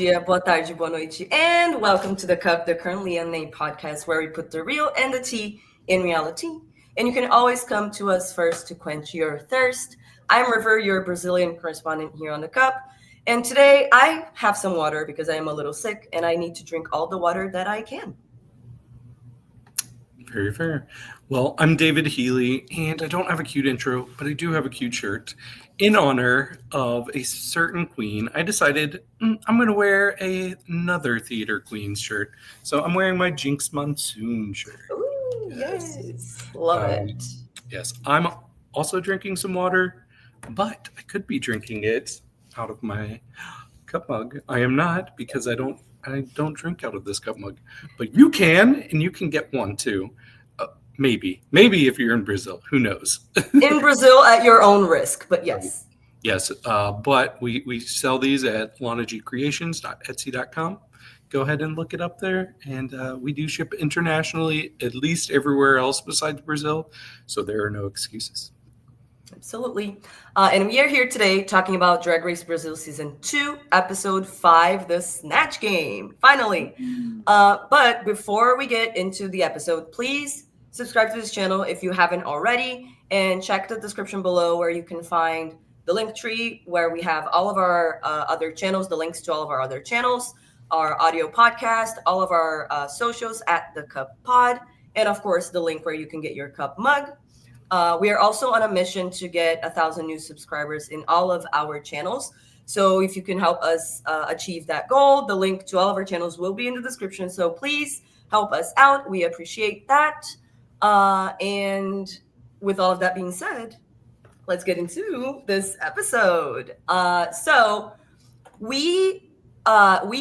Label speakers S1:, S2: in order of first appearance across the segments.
S1: dia, boa tarde, boa noite, and welcome to The Cup, the Currently Unnamed Podcast, where we put the real and the tea in reality. And you can always come to us first to quench your thirst. I'm River, your Brazilian correspondent here on The Cup. And today I have some water because I am a little sick and I need to drink all the water that I can.
S2: Very fair. Well, I'm David Healy, and I don't have a cute intro, but I do have a cute shirt. In honor of a certain queen, I decided I'm going to wear another theater queen shirt. So I'm wearing my Jinx Monsoon shirt.
S1: Ooh, yes. Love it.
S2: Yes, I'm also drinking some water, but I could be drinking it out of my cup mug. I am not, because I don't drink out of this cup mug, but you can, and you can get one too. Maybe if you're in Brazil, who knows?
S1: In Brazil at your own risk, but yes.
S2: Yes, but we sell these at lanagcreations.etsy.com. Go ahead and look it up there, and we do ship internationally, at least everywhere else besides Brazil, so there are no excuses.
S1: Absolutely. And we are here today talking about Drag Race Brazil Season 2, Episode 5, the Snatch Game. Finally. But before we get into the episode, please subscribe to this channel if you haven't already, and check the description below where you can find the link tree where we have all of our other channels, the links to all of our other channels, our audio podcast, all of our socials at The Cup Pod, and of course, the link where you can get your cup mug. We are also on a mission to get 1,000 new subscribers in all of our channels. So if you can help us achieve that goal, the link to all of our channels will be in the description. So please help us out. We appreciate that. And with all of that being said, let's get into this episode. So we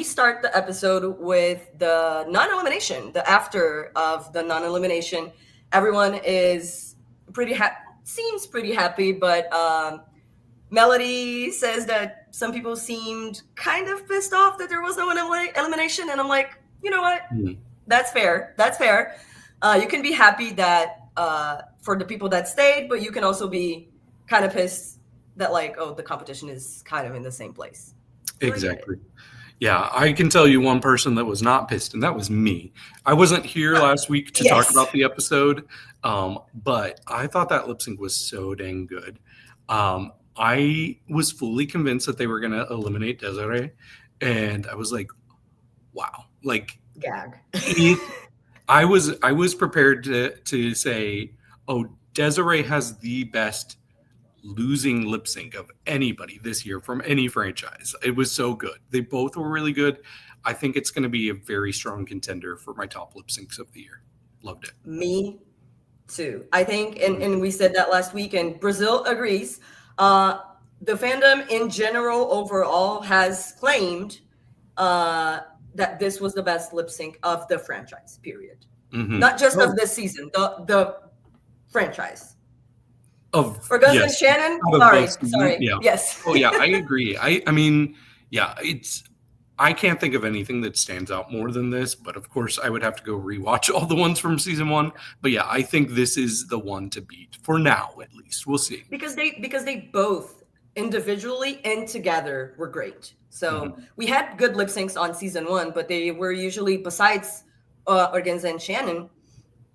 S1: start the episode with the non-elimination, the after of the non-elimination. Everyone is seems pretty happy, but Mellody says that some people seemed kind of pissed off that there was no elimination, and I'm like, you know what? That's fair. You can be happy that for the people that stayed, but you can also be kind of pissed that, like, oh, the competition is kind of in the same place.
S2: Exactly. Yeah, I can tell you one person that was not pissed, and that was me. I wasn't here last week to talk about the episode, but I thought that lip sync was so dang good. I was fully convinced that they were going to eliminate Desirée, and I was like, wow. Like,
S1: gag.
S2: I was prepared to say, oh, Desirée has the best losing lip sync of anybody this year from any franchise. It was so good. They both were really good. I think it's going to be a very strong contender for my top lip syncs of the year. Loved it.
S1: Me too. I think, and we said that last week, and Brazil agrees. The fandom in general overall has claimed that this was the best lip sync of the franchise, period. Not just of this season, the franchise. For Gus and Shannon? Sorry.
S2: Yeah.
S1: Yes.
S2: Oh, yeah, I agree. I mean, yeah, I can't think of anything that stands out more than this, but of course I would have to go rewatch all the ones from season 1. But yeah, I think this is the one to beat for now, at least. We'll see. Because
S1: they both individually and together were great. So we had good lip syncs on season 1, but they were usually, besides Organza and Shannon,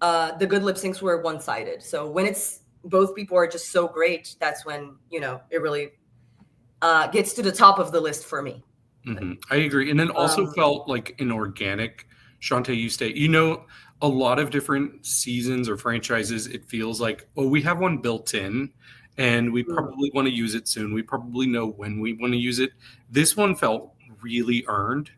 S1: the good lip syncs were one-sided. So when it's both people are just so great, that's when, it really gets to the top of the list for me.
S2: I agree. And it also felt like an organic Shantae You Stay. A lot of different seasons or franchises, it feels like, oh, we have one built in and we probably want to use it soon. We probably know when we want to use it. This one felt really earned,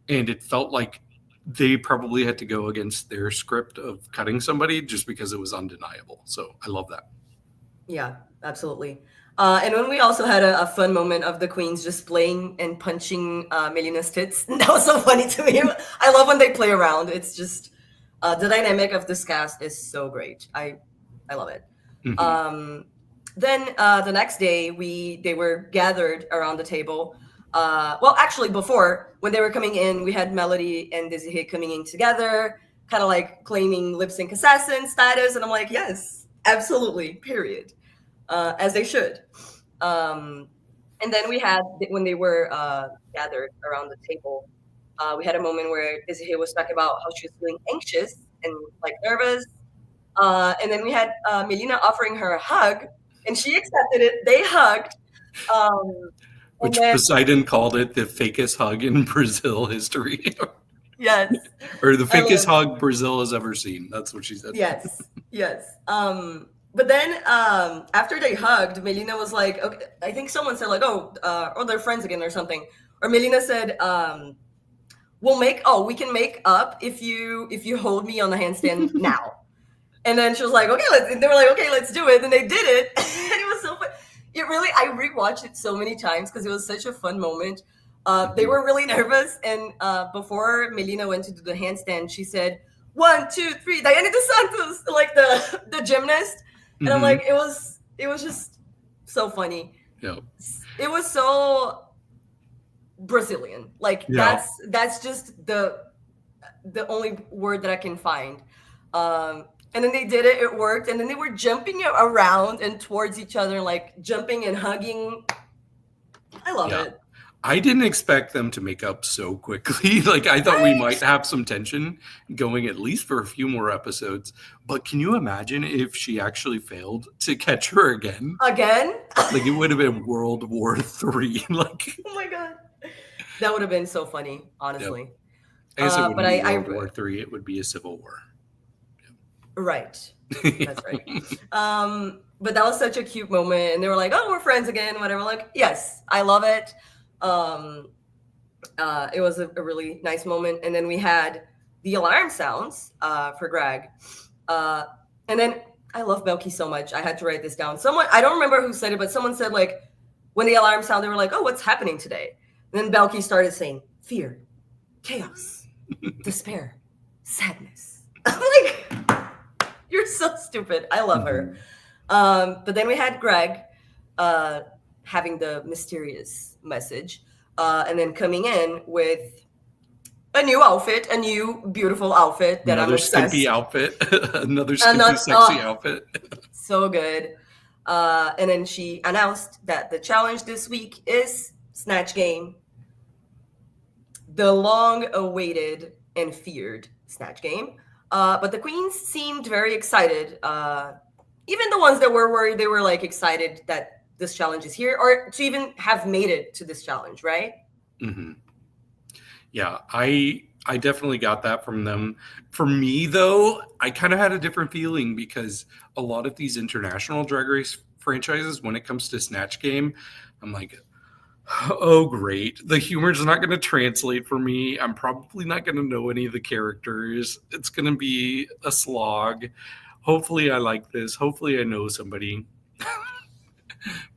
S2: and it felt like they probably had to go against their script of cutting somebody just because it was undeniable. So I love that.
S1: Yeah, absolutely. And when we also had a fun moment of the queens just playing and punching Melina's tits. That was so funny to me. I love when they play around. It's just the dynamic of this cast is so great. I love it. Then the next day they were gathered around the table. Well, actually, before, when they were coming in, we had Mellody and Desirée coming in together, kind of like claiming lip sync assassin status. And I'm like, yes, absolutely, period. As they should. And then we had, when they were gathered around the table, we had a moment where Desirée was talking about how she was feeling anxious and like nervous. And then we had Melina offering her a hug, and she accepted it. They hugged.
S2: Which Poseidon called it the fakest hug in Brazil history.
S1: Yes.
S2: Or the fakest hug Brazil has ever seen. That's what she said.
S1: Yes. But then after they hugged, Melina was like, okay, I think someone said like, oh, they're friends again or something. Or Melina said, we can make up if you hold me on the handstand now. And then she was like, they were like, okay, let's do it. And they did it. And it was so fun. I rewatched it so many times because it was such a fun moment. They were really nervous. And before Melina went to do the handstand, she said, 1, 2, 3, Diana dos Santos, like the gymnast. And I'm like, it was just so funny.
S2: Yeah.
S1: It was so Brazilian. Like that's just the only word that I can find. And then they did it, it worked, and then they were jumping around and towards each other, like jumping and hugging. I love it.
S2: I didn't expect them to make up so quickly. Like, I thought we might have some tension going at least for a few more episodes. But can you imagine if she actually failed to catch her again?
S1: Again?
S2: Like, it would have been World War III. Like,
S1: oh my God. That would have been so funny, honestly.
S2: Yep. I guess it wouldn't be World War III. It would be a civil war.
S1: Right. That's right. But that was such a cute moment. And they were like, oh, we're friends again, whatever. Like, yes, I love it. It was a really nice moment. And then we had the alarm sounds for Greg. And then I love Bhelchi so much. I had to write this down. I don't remember who said it, but someone said, like, when the alarm sounded, they were like, oh, what's happening today? And then Bhelchi started saying, fear, chaos, despair, sadness. I'm like, you're so stupid. I love her. But then we had Greg having the mysterious message and then coming in with a new outfit, a new beautiful outfit that
S2: another
S1: I'm obsessed.
S2: Skimpy outfit. Another sexy outfit.
S1: So good. And then she announced that the challenge this week is Snatch Game. The long-awaited and feared Snatch Game. But the queens seemed very excited. Even the ones that were worried, they were like excited that this challenge is here or to even have made it to this challenge, right?
S2: Mm-hmm. Yeah, I definitely got that from them. For me, though, I kind of had a different feeling because a lot of these international Drag Race franchises, when it comes to Snatch Game, I'm like, oh, great. The humor's not going to translate for me. I'm probably not going to know any of the characters. It's going to be a slog. Hopefully I like this. Hopefully I know somebody.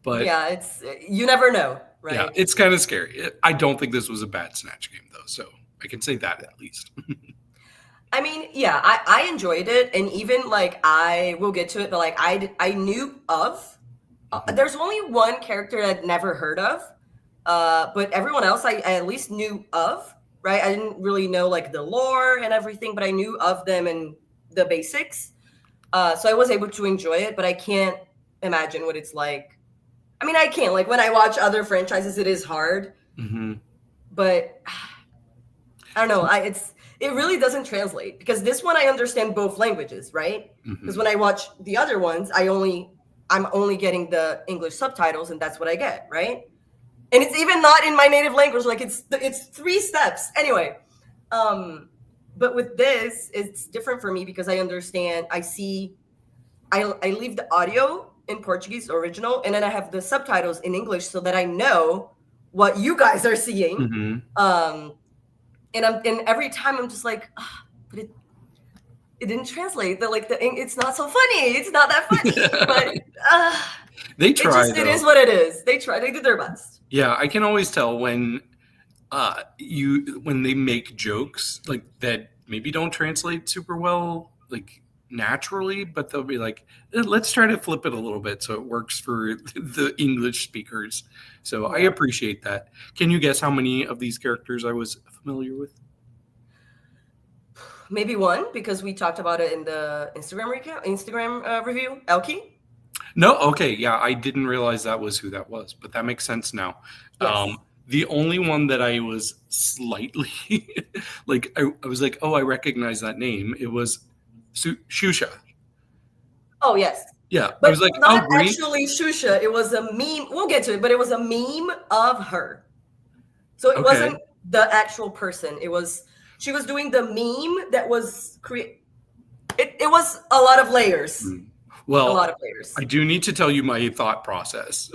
S2: But
S1: yeah, you never know, right?
S2: Yeah, it's kind of scary. I don't think this was a bad Snatch Game, though. So I can say that at least.
S1: I mean, yeah, I enjoyed it. And even like, I will get to it, but like I knew of, there's only one character I'd never heard of. But everyone else I at least knew of, right? I didn't really know like the lore and everything, but I knew of them and the basics. So I was able to enjoy it, but I can't imagine what it's like. I mean, I can't. Like when I watch other franchises, it is hard. Mm-hmm. But I don't know. It really doesn't translate because this one I understand both languages, right? Because when I watch the other ones, I'm only getting the English subtitles, and that's what I get, right? And it's even not in my native language. Like it's 3 steps. Anyway, but with this, it's different for me because I understand. I leave the audio in Portuguese original, and then I have the subtitles in English so that I know what you guys are seeing. And every time I'm just like, but it didn't translate. It's not so funny. It's not that funny. But
S2: they try.
S1: It is what it is. They try. They did their best.
S2: Yeah, I can always tell when they make jokes like that maybe don't translate super well, like naturally, but they'll be like, let's try to flip it a little bit so it works for the English speakers. So I appreciate that. Can you guess how many of these characters I was familiar with?
S1: Maybe one, because we talked about it in the Instagram review. Elkie?
S2: No, okay, yeah, I didn't realize that was who that was, but that makes sense now.
S1: Yes.
S2: The only one that I was slightly like, I was like, oh, I recognize that name. It was Shusha.
S1: Oh, yes.
S2: Yeah,
S1: But
S2: I was like,
S1: not
S2: oh, green.
S1: actually Shusha. It was a meme. We'll get to it, but it was a meme of her. So it
S2: Okay.
S1: wasn't the actual person. She was doing the meme that was it was a lot of layers.
S2: Well,
S1: a lot of layers.
S2: I do need to tell you my thought process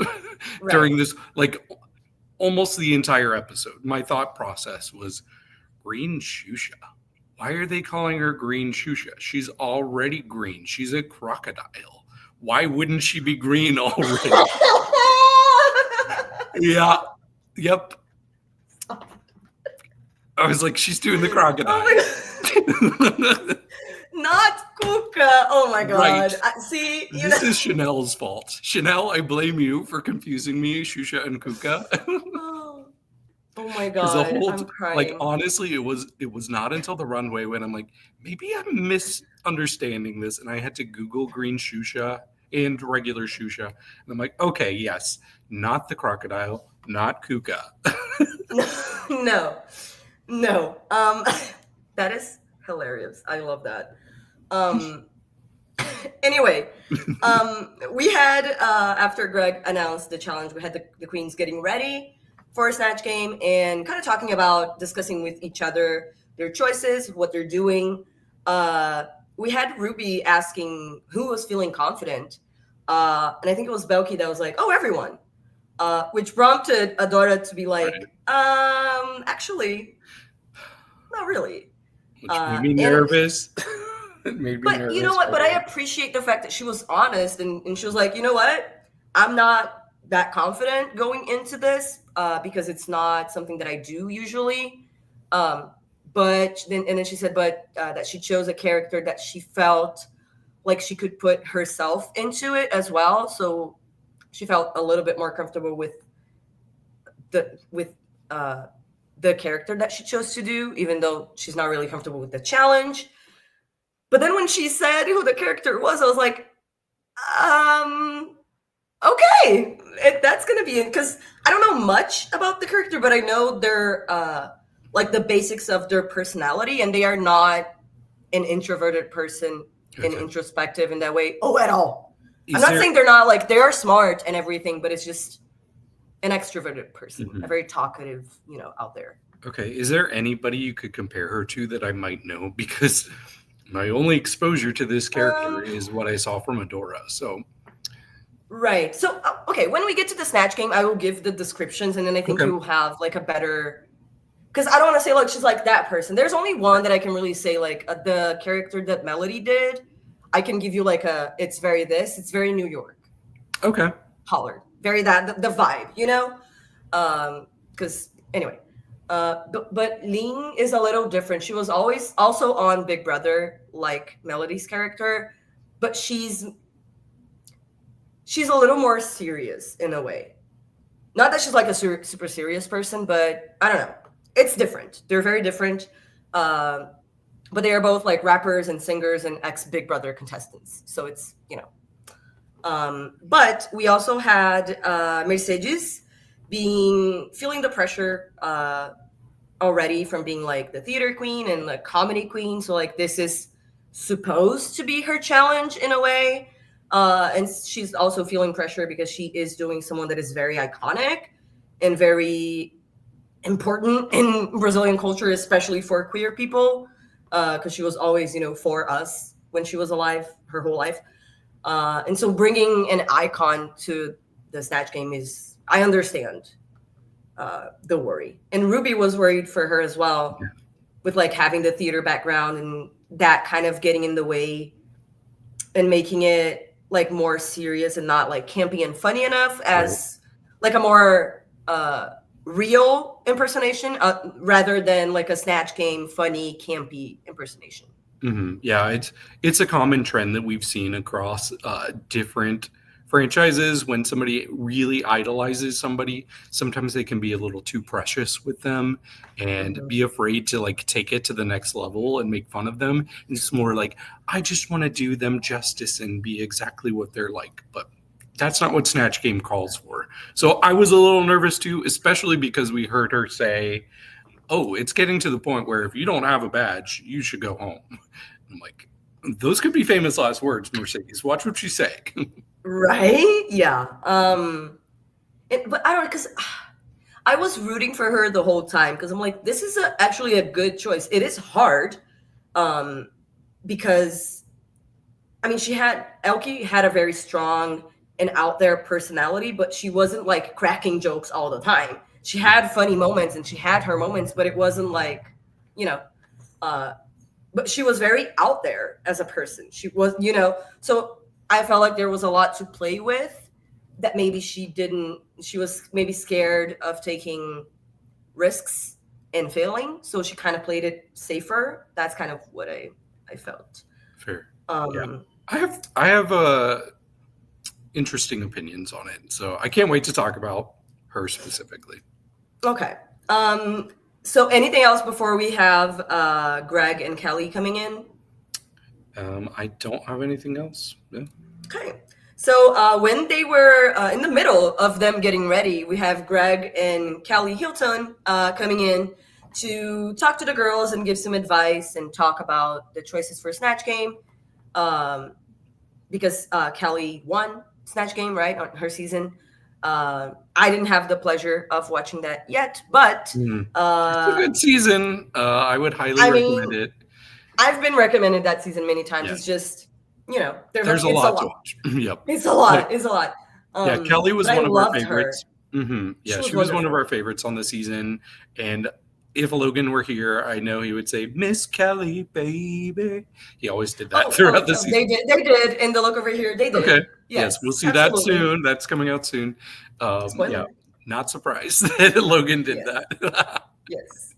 S1: Right.
S2: during this, like almost the entire episode. My thought process was green Shusha. Why are they calling her green Shusha? She's already green. She's a crocodile. Why wouldn't she be green already? Yeah. Yep. I was like, she's doing the crocodile.
S1: Not Kuka. Oh my god.
S2: Right.
S1: See,
S2: this is Chanel's fault. Chanel, I blame you for confusing me, Shusha and Kuka.
S1: Oh my god. I'm crying.
S2: Like, honestly, it was not until the runway when I'm like, maybe I'm misunderstanding this, and I had to Google green Shusha and regular Shusha, and I'm like, okay, yes, not the crocodile, not Kuka.
S1: No. That is hilarious. I love that. Anyway, we had after Greg announced the challenge, we had the queens getting ready for a Snatch Game and kind of discussing with each other their choices, what they're doing. We had Ruby asking who was feeling confident, and I think it was Bhelchi that was like, "Oh, everyone," which prompted Adora to be like, right. Actually, not really.
S2: Which made me nervous.
S1: But you know what? But I appreciate the fact that she was honest and she was like, you know what? I'm not that confident going into this because it's not something that I do usually. But then she said, that she chose a character that she felt like she could put herself into it as well. So she felt a little bit more comfortable with the character that she chose to do, even though she's not really comfortable with the challenge. But then when she said who the character was, I was like, okay, that's going to be it. Because I don't know much about the character, but I know they're like the basics of their personality, and they are not an introverted person and introspective in that way. Oh, at all. I'm not saying they're not, like, they are smart and everything, but it's just an extroverted person, a very talkative, out there.
S2: Okay. Is there anybody you could compare her to that I might know? Because my only exposure to this character is what I saw from Adora. So,
S1: right. So, okay, when we get to the Snatch Game, I will give the descriptions, and then I think you'll have like a better. Because I don't want to say like she's like that person. There's only one that I can really say like the character that Mellody did. I can give you like it's very New York.
S2: Okay.
S1: Pollard, very that the vibe, Because anyway. But Ling is a little different. She was always also on Big Brother, like Mellody's character, but she's a little more serious in a way. Not that she's like a super serious person, but I don't know. It's different. They're very different. But they are both like rappers and singers and ex-Big Brother contestants. So it's, but we also had Mercedes feeling the pressure already from being like the theater queen and the comedy queen. So like this is supposed to be her challenge in a way. And she's also feeling pressure because she is doing someone that is very iconic and very important in Brazilian culture, especially for queer people. Because she was always, for us when she was alive, her whole life. And so bringing an icon to the Snatch Game is, I understand the worry. And Ruby was worried for her as well, with like having the theater background and that kind of getting in the way and making it like more serious and not like campy and funny enough as like a more real impersonation rather than like a Snatch Game funny campy impersonation.
S2: Yeah, it's a common trend that we've seen across different franchises. When somebody really idolizes somebody, sometimes they can be a little too precious with them and be afraid to like take it to the next level and make fun of them. It's more like, I just want to do them justice and be exactly what they're like. But that's not what Snatch Game calls for. So I was a little nervous too, especially because we heard her say, oh, it's getting to the point where if you don't have a badge, you should go home. I'm like, those could be famous last words, Mercedes. Watch what you say.
S1: Right? Yeah. But I don't know, because I was rooting for her the whole time because I'm like, this is actually a good choice. It is hard because, I mean, Bhelchi had a very strong and out there personality, but she wasn't like cracking jokes all the time. She had funny moments and she had her moments, but it wasn't like, but she was very out there as a person. She was, so I felt like there was a lot to play with that maybe she was maybe scared of taking risks and failing. So she kind of played it safer. That's kind of what I felt.
S2: Fair. Yeah. I have interesting opinions on it. So I can't wait to talk about her specifically.
S1: Okay. So anything else before we have Greg and Kelly coming in?
S2: I don't have anything else. Yeah.
S1: Okay. So when they were in the middle of them getting ready, we have Greg and Kelly Heelton coming in to talk to the girls and give some advice and talk about the choices for Snatch Game. Because Kelly won Snatch Game, right, on her season. I didn't have the pleasure of watching that yet, but
S2: it's a good season. I would highly recommend it.
S1: I've been recommended that season many times. Yeah. It's just,
S2: there's a lot to watch. Yep.
S1: It's a lot. It's a lot.
S2: Yeah, Kelly was one of our favorites. Mm-hmm. Yeah, she was one of our favorites on the season. And if Logan were here, I know he would say, Miss Kelly, baby. He always did that throughout the season.
S1: They did. In the look over here, they did.
S2: Okay. Yes, we'll see that soon. That's coming out soon. Yeah, not surprised that Logan did that.
S1: Yes.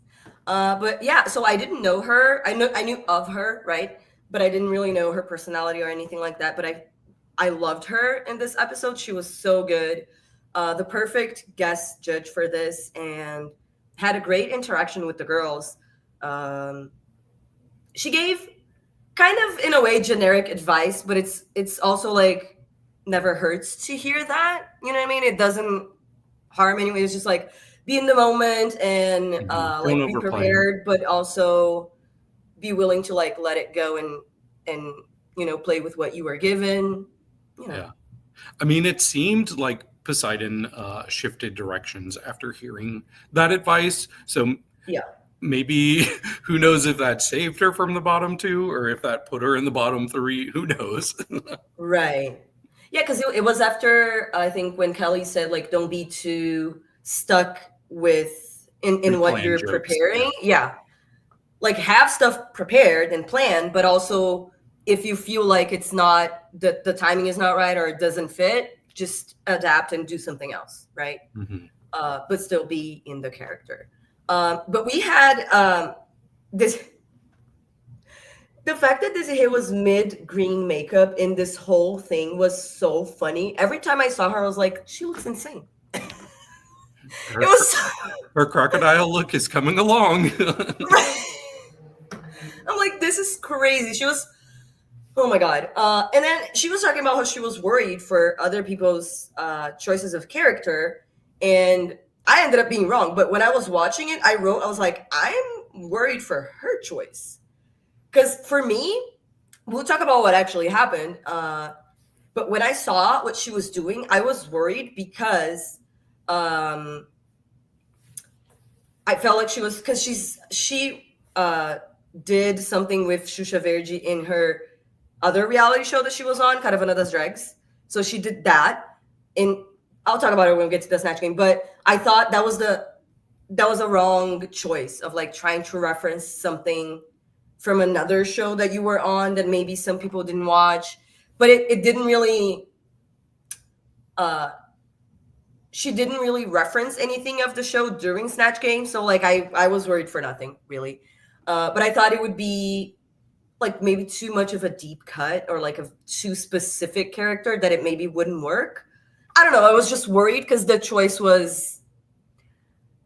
S1: But yeah, so I didn't know her. I knew of her, right? But I didn't really know her personality or anything like that. But I loved her in this episode. She was so good. The perfect guest judge for this, and had a great interaction with the girls. She gave kind of, in a way, generic advice, but it's also like never hurts to hear that. You know what I mean? It doesn't harm anyway. It's just like be in the moment and be prepared, but also be willing to like let it go and play with what you were given.
S2: Yeah. I mean, it seemed like Poseidon shifted directions after hearing that advice. So maybe who knows if that saved her from the bottom two or if that put her in the bottom three. Who knows?
S1: Right. Yeah, because it was after, I think, when Kelly said, like, don't be too stuck with in what you're preparing. Yeah. Like, have stuff prepared and planned, but also if you feel like it's not, the timing is not right or it doesn't fit, just adapt and do something else, right? Mm-hmm. But still be in the character. But we had this... The fact that Desirée was mid-green makeup in this whole thing was so funny. Every time I saw her, I was like, she looks insane.
S2: Her crocodile look is coming along.
S1: Right. I'm like, this is crazy. She was, oh my God. And then she was talking about how she was worried for other people's choices of character. And I ended up being wrong. But when I was watching it, I was like, I'm worried for her choice. Because for me, we'll talk about what actually happened. But when I saw what she was doing, I was worried because I felt like she was, because she did something with Shusha Verji in her other reality show that she was on, kind of Adora Black. So she did that. And I'll talk about it when we get to the Snatch Game. But I thought that was a wrong choice of like trying to reference something from another show that you were on that maybe some people didn't watch, but it didn't really, she didn't really reference anything of the show during Snatch Game. So like, I was worried for nothing really. But I thought it would be like maybe too much of a deep cut or like a too specific character that it maybe wouldn't work. I don't know. I was just worried because the choice was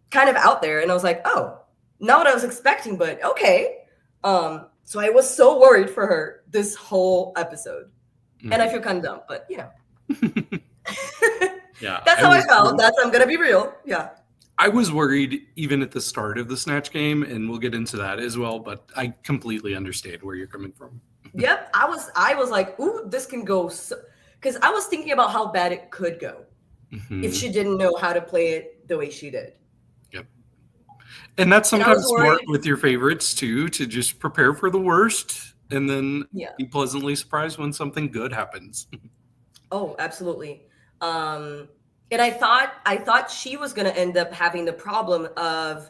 S1: kind of out there. And I was like, oh, not what I was expecting, but okay. So I was so worried for her this whole episode. And I feel kind of dumb, but
S2: Yeah.
S1: That's how I felt. I'm going to be real. Yeah.
S2: I was worried even at the start of the Snatch Game, and we'll get into that as well, but I completely understand where you're coming from.
S1: Yep. I was like, ooh, this can go so, because I was thinking about how bad it could go if she didn't know how to play it the way she did.
S2: Yep. And that's sometimes smart with your favorites too, to just prepare for the worst and then be pleasantly surprised when something good happens.
S1: Oh, absolutely. And I thought she was going to end up having the problem of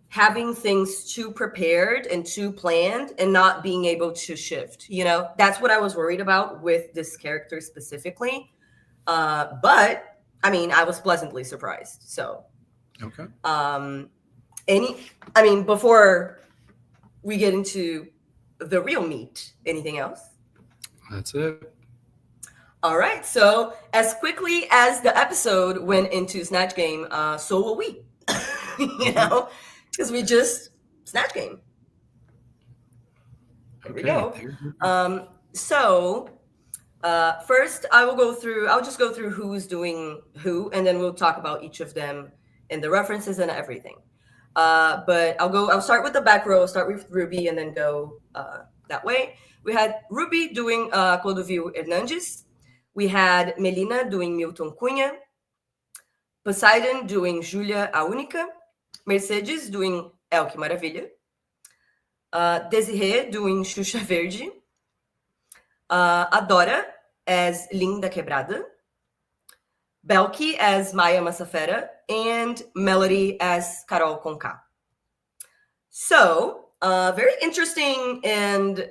S1: having things too prepared and too planned and not being able to shift. You know, that's what I was worried about with this character specifically. But I mean, I was pleasantly surprised. So,
S2: okay.
S1: Before we get into the real meat, anything else?
S2: That's it.
S1: All right. So as quickly as the episode went into Snatch Game, so will we. You know, because we just Snatch Game. There we go. First, I'll just go through who's doing who, and then we'll talk about each of them and the references and everything. But I'll start with the back row. I'll start with Ruby and then go that way. We had Ruby doing Clodovil Hernandes. We had Melina doing Milton Cunha. Poseidon doing Julia a Única. Mercedes doing El Que Maravilha. Desirée doing Xuxa Verde. Adora as Linda Quebrada. Bhelchi as Maya Massafera. And Mellody as Carol Conká. So, very interesting and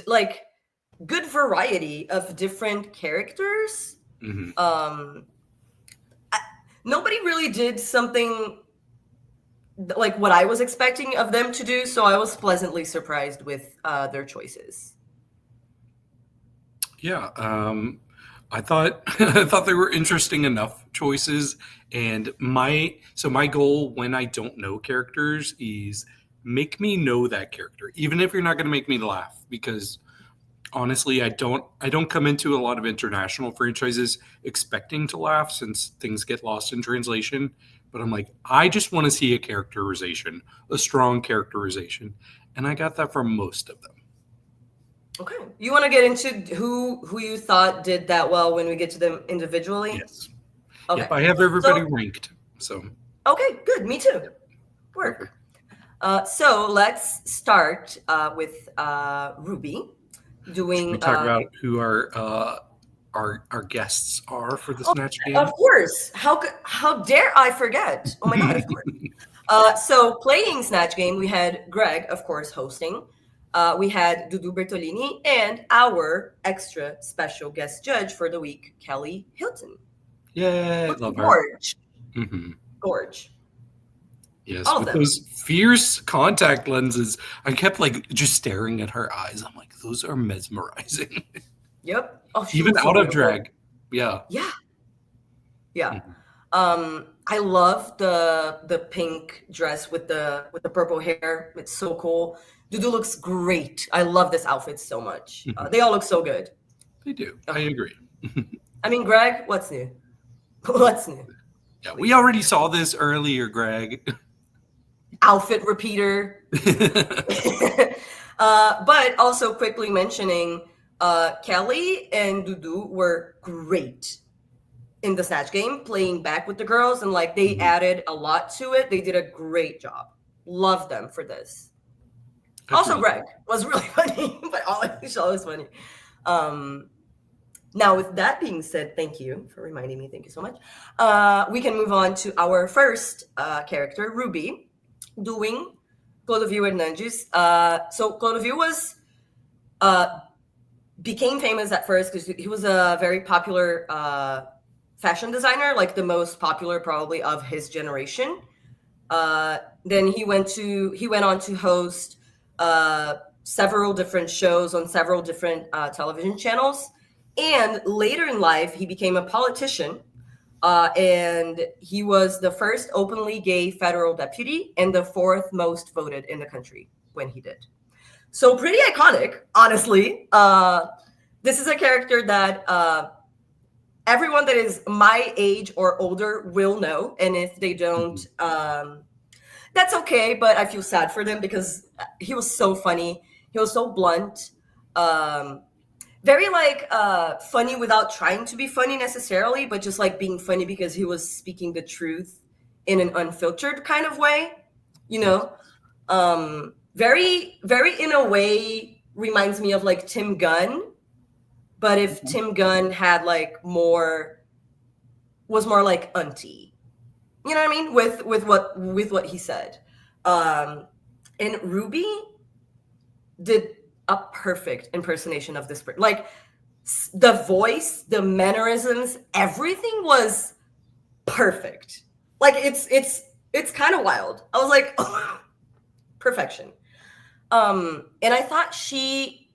S1: like good variety of different characters. Nobody really did something like what I was expecting of them to do, so I was pleasantly surprised with their choices.
S2: Yeah, I thought they were interesting enough choices, and my goal when I don't know characters is make me know that character, even if you're not going to make me laugh, because honestly, I don't come into a lot of international franchises expecting to laugh since things get lost in translation. But I'm like, I just want to see a characterization, a strong characterization, and I got that from most of them.
S1: Okay, you want to get into who you thought did that well when we get to them individually?
S2: Yes.
S1: Okay.
S2: Yep, I have everybody ranked. So.
S1: Okay, good. Me too. Work. So let's start with Ruby.
S2: Should we talk about who our guests are for the Snatch Game?
S1: Of course. How dare I forget? Oh my God, of course. So playing Snatch Game, we had Greg, of course, hosting. We had Dudu Bertolini and our extra special guest judge for the week, Kelly Heelton.
S2: Yay, love her.
S1: Gorge. Gorge.
S2: Yes, with those fierce contact lenses, I kept just staring at her eyes. I'm like, those are mesmerizing.
S1: Yep. Oh,
S2: even out of drag. Yeah.
S1: Yeah. I love the pink dress with the purple hair. It's so cool. Dudu looks great. I love this outfit so much. They all look so good.
S2: They do. I agree.
S1: I mean, Greg, what's new? What's new?
S2: Yeah, we already saw this earlier, Greg.
S1: Outfit repeater. But also quickly mentioning, Kelly and Dudu were great in the Snatch Game, playing back with the girls, and they added a lot to it. They did a great job. Love them for this. Also, Greg was really funny, but all of the show was funny. Now, with that being said, thank you for reminding me. Thank you so much. We can move on to our first character, Ruby, doing Clodovil Hernandes. So Clodovil was became famous at first because he was a very popular fashion designer, the most popular probably of his generation. Then he went on to host several different shows on several different television channels. And later in life, he became a politician, and he was the first openly gay federal deputy and the fourth most voted in the country when he did. So pretty iconic, honestly. This is a character that everyone that is my age or older will know, and if they don't, that's okay. But I feel sad for them because he was so funny. He was so blunt. Very like funny without trying to be funny necessarily, but just like being funny because he was speaking the truth in an unfiltered kind of way, you know. Very in a way reminds me of like Tim Gunn, but if Tim Gunn had like was more like auntie, you know what I mean, with what he said. And Ruby did a perfect impersonation of this. Like the voice, the mannerisms, everything was perfect. Like it's kind of wild. I was like, oh, perfection. And I thought she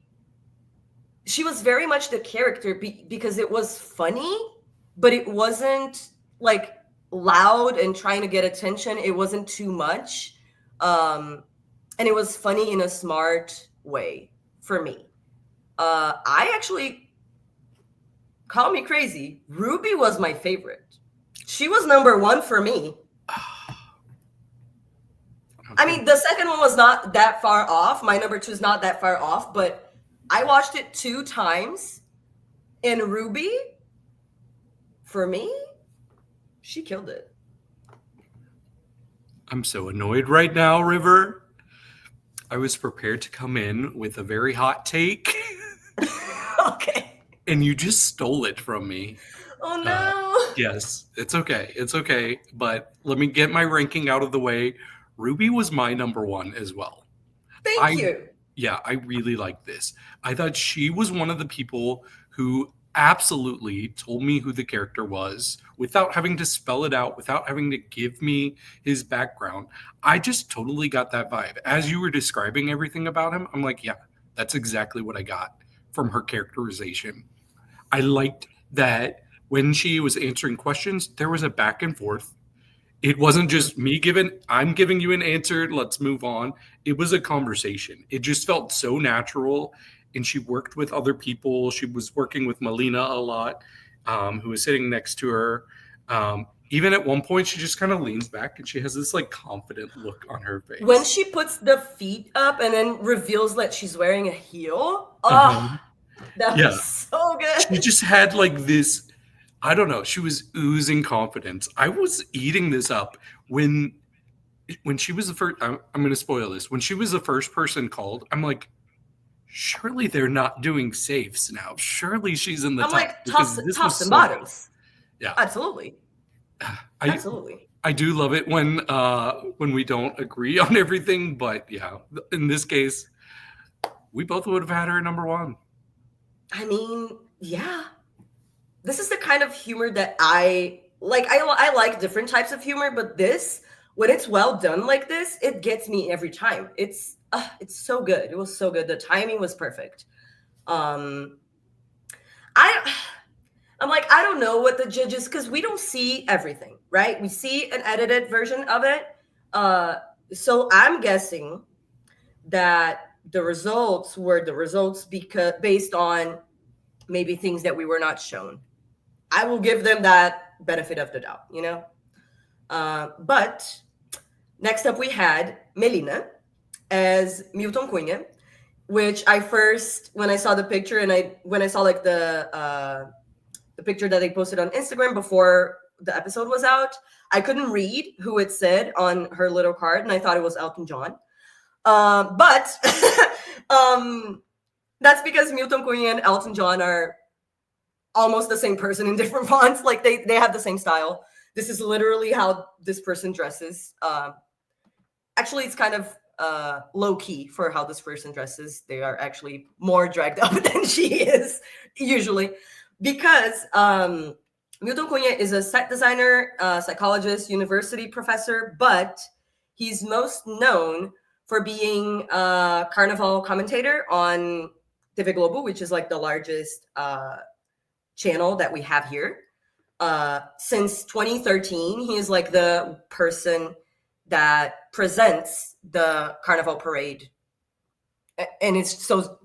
S1: was very much the character because it was funny, but it wasn't like loud and trying to get attention. It wasn't too much. And it was funny in a smart way for me. I actually, call me crazy, Ruby was my favorite. She was number one for me. I mean, the second one was not that far off. My number two is not that far off, but I watched it 2 times, and Ruby, for me, she killed it.
S2: I'm so annoyed right now, River. I was prepared to come in with a very hot take.
S1: Okay.
S2: And you just stole it from me.
S1: Oh, no.
S2: Yes, it's okay. It's okay. But let me get my ranking out of the way. Ruby was my number one as well.
S1: Thank you.
S2: Yeah, I really liked this. I thought she was one of the people who absolutely told me who the character was without having to spell it out, without having to give me his background. I just totally got that vibe. As you were describing everything about him, I'm like, yeah, that's exactly what I got from her characterization. I liked that when she was answering questions, there was a back and forth. It wasn't just I'm giving you an answer, let's move on. It was a conversation. It just felt so natural. And she worked with other people. She was working with Melina a lot, who was sitting next to her. Even at one point, she just kind of leans back and she has this like confident look on her face.
S1: When she puts the feet up and then reveals that she's wearing a heel. That was so good.
S2: She just had like this, I don't know, she was oozing confidence. I was eating this up when she was the first, I'm going to spoil this. When she was the first person called, I'm like, surely they're not doing safes now. Surely she's in the top.
S1: I'm like, tops and bottoms.
S2: Yeah.
S1: Absolutely. Absolutely.
S2: I do love it when we don't agree on everything, but yeah, in this case, we both would have had her number one.
S1: I mean, yeah. This is the kind of humor that I like. I like different types of humor, but this, when it's well done like this, it gets me every time. It's so good. It was so good. The timing was perfect. I'm like, I don't know what the judges, because we don't see everything, right? We see an edited version of it. So I'm guessing that the results were the results based on maybe things that we were not shown. I will give them that benefit of the doubt, you know? But next up we had Melina as Heelton Queen, which when I saw the picture and when I saw like the picture that they posted on Instagram before the episode was out, I couldn't read who it said on her little card, and I thought it was Elton John. But that's because Heelton Queen and Elton John are almost the same person in different fonts. Like they have the same style. This is literally how this person dresses. Actually, it's kind of low key for how this person dresses. They are actually more dragged up than she is usually, because Heelton Queen is a set designer, psychologist, university professor, but he's most known for being a carnival commentator on TV Globo, which is like the largest channel that we have here. Since 2013, he is like the person that presents the carnival parade. And it's so,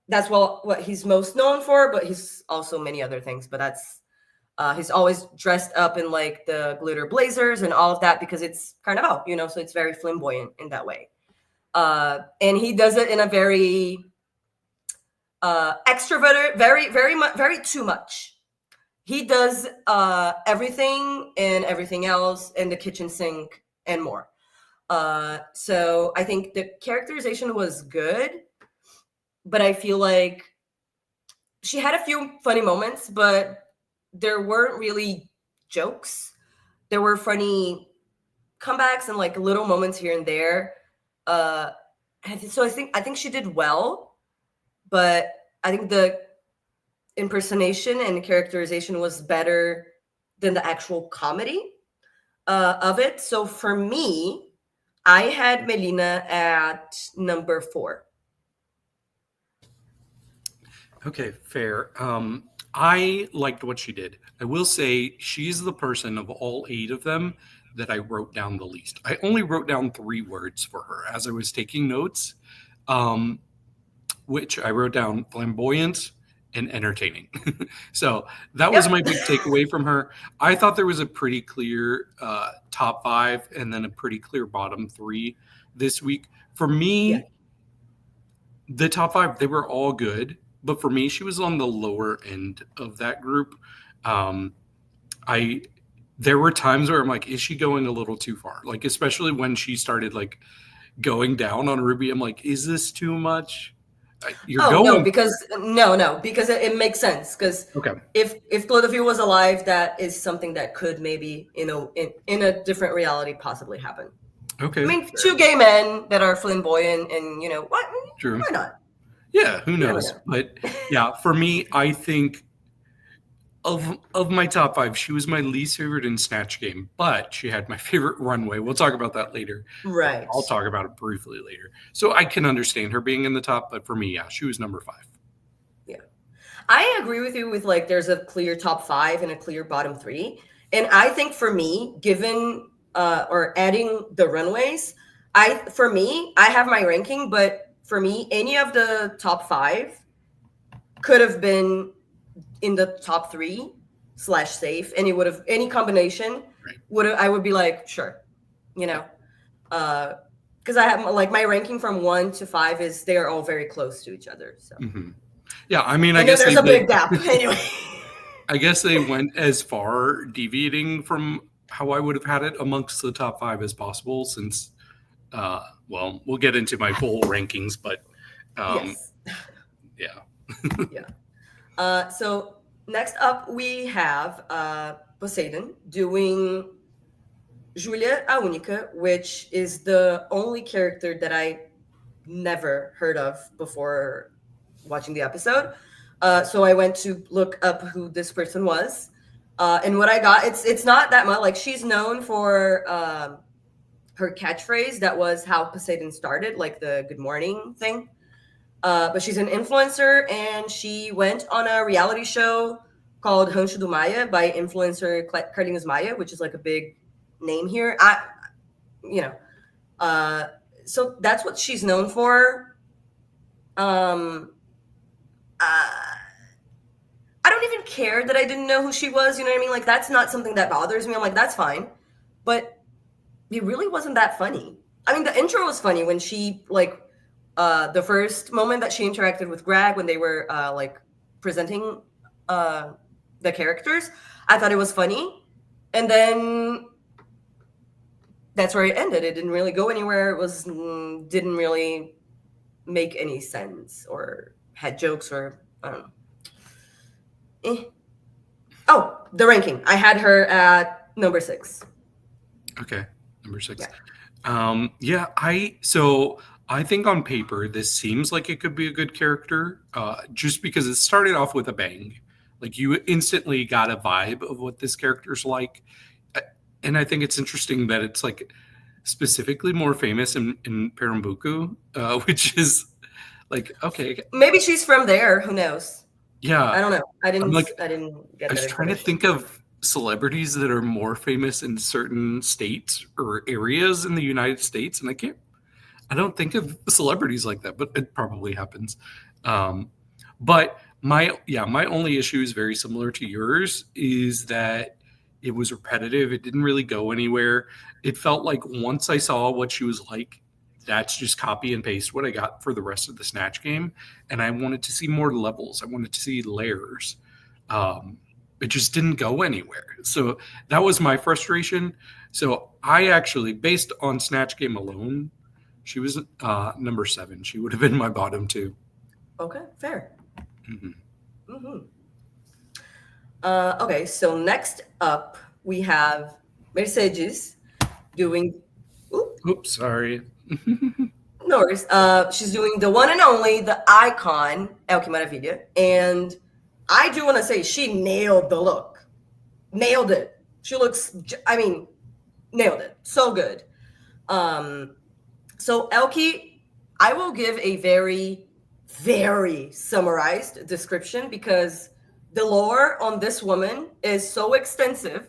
S1: that's what he's most known for, but he's also many other things. But that's he's always dressed up in like the glitter blazers and all of that because it's Carnival, so it's very flamboyant in that way. And he does it in a very extroverted, very too much. He does everything and everything else in the kitchen sink and more. So I think the characterization was good, but I feel like she had a few funny moments, but there weren't really jokes. There were funny comebacks and like little moments here and there. So I think she did well, but I think the impersonation and characterization was better than the actual comedy of it. So for me, I had Melina at number 4.
S2: Okay, fair. I liked what she did. I will say she's the person of all 8 of them that I wrote down the least. I only wrote down 3 words for her as I was taking notes, which I wrote down flamboyant and entertaining. So that was my big takeaway from her. I thought there was a pretty clear top 5 and then a pretty clear bottom 3 this week. For me, the top 5, they were all good. But for me, she was on the lower end of that group. There were times where I'm like, is she going a little too far? Like, especially when she started like going down on Ruby, I'm like, is this too much?
S1: No, because it makes sense. Because if Clodovis was alive, that is something that could maybe in a different reality possibly happen.
S2: Okay,
S1: I mean, 2 gay men that are flamboyant, and what?
S2: True.
S1: Why not?
S2: Yeah, who knows? But yeah, for me, I think of my top 5, she was my least favorite in Snatch Game, but she had my favorite runway. We'll talk about that later.
S1: Right.
S2: I'll talk about it briefly later. So I can understand her being in the top, but for me, yeah, she was number 5.
S1: Yeah. I agree with you with like there's a clear top 5 and a clear bottom 3. And I think for me, given or adding the runways, I have my ranking, but for me, any of the top 5 could have been in the top 3 / safe, and it would have any combination I would be like, sure, because I have like my ranking from 1 to 5 is they are all very close to each other. So
S2: yeah, I mean, I guess
S1: there's a big gap anyway.
S2: I guess they went as far deviating from how I would have had it amongst the top 5 as possible, since well, we'll get into my full rankings, but
S1: so next up we have Poseidon doing Julia a Única, which is the only character that I never heard of before watching the episode. So I went to look up who this person was, and what I got, it's not that much. Like, she's known for her catchphrase that was how Poseidon started, like the good morning thing. But she's an influencer, and she went on a reality show called Rancho do Maia by influencer Carlinhos Maia, which is like a big name here. So that's what she's known for. I don't even care that I didn't know who she was. You know what I mean? Like, that's not something that bothers me. I'm like, that's fine. But it really wasn't that funny. I mean, the intro was funny when she, like, the first moment that she interacted with Greg when they were, like, presenting the characters. I thought it was funny. And then that's where it ended. It didn't really go anywhere. It didn't really make any sense or had jokes or, I don't know. Oh, the ranking. I had her at number 6.
S2: Okay, number 6.
S1: Yeah.
S2: I think on paper this seems like it could be a good character, just because it started off with a bang. Like, you instantly got a vibe of what this character's like, and I think it's interesting that it's like specifically more famous in Pernambuco, which is like, okay,
S1: maybe she's from there. Who knows?
S2: Yeah,
S1: I don't know. I didn't get.
S2: I was trying to think of celebrities that are more famous in certain states or areas in the United States, and I don't think of celebrities like that, but it probably happens. But my only issue is very similar to yours, is that it was repetitive. It didn't really go anywhere. It felt like once I saw what she was like, that's just copy and paste what I got for the rest of the Snatch Game. And I wanted to see more levels. I wanted to see layers. It just didn't go anywhere. So that was my frustration. So I actually, based on Snatch Game alone, she was number 7. She would have been my bottom 2.
S1: Okay, fair.
S2: Mm-hmm.
S1: Mm-hmm. Okay, so next up we have Mercedes doing.
S2: Oops, sorry.
S1: No worries. She's doing the one and only, the icon, El Que Maravilla. And I do want to say she nailed the look. Nailed it. She looks, nailed it. So good. So Elke, I will give a very, very summarized description because the lore on this woman is so extensive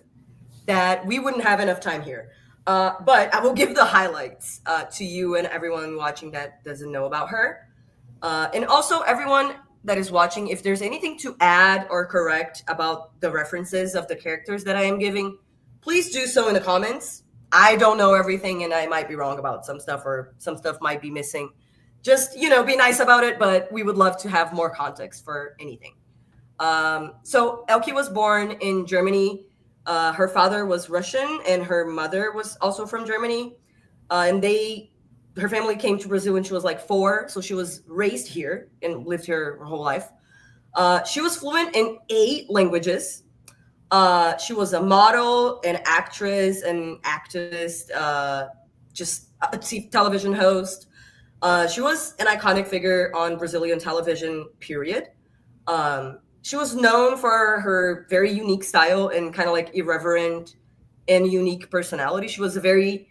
S1: that we wouldn't have enough time here. But I will give the highlights to you and everyone watching that doesn't know about her. And also everyone that is watching, if there's anything to add or correct about the references of the characters that I am giving, please do so in the comments. I don't know everything and I might be wrong about some stuff or some stuff might be missing. Just, be nice about it, but we would love to have more context for anything. So Elke was born in Germany. Her father was Russian and her mother was also from Germany. And her family came to Brazil when she was like 4. So she was raised here and lived here her whole life. She was fluent in 8 languages. She was a model, an actress, an activist, just a television host. She was an iconic figure on Brazilian television, period. She was known for her very unique style and kind of like irreverent and unique personality. She was a very